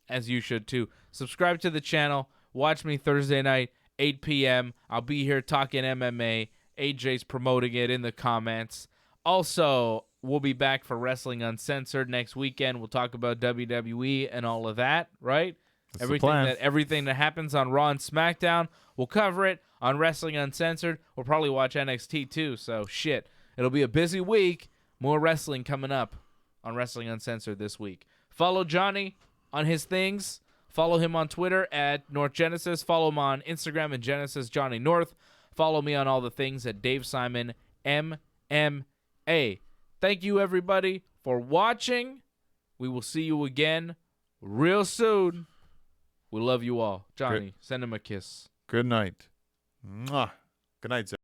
As you should, too. Subscribe to the channel. Watch me Thursday night, 8 p.m. I'll be here talking MMA. AJ's promoting it in the comments. Also, we'll be back for Wrestling Uncensored next weekend. We'll talk about WWE and all of that, right? That's the plan. Everything that happens on Raw and SmackDown, we'll cover it on Wrestling Uncensored. We'll probably watch NXT too, so shit. It'll be a busy week. More wrestling coming up on Wrestling Uncensored this week. Follow Johnny on his things. Follow him on Twitter at North Genesis. Follow him on Instagram at Genesis Johnny North. Follow me on all the things at Dave Simon MMA. Thank you, everybody, for watching. We will see you again real soon. We love you all. Johnny, send him a kiss. Good night. Mwah. Good night, sir.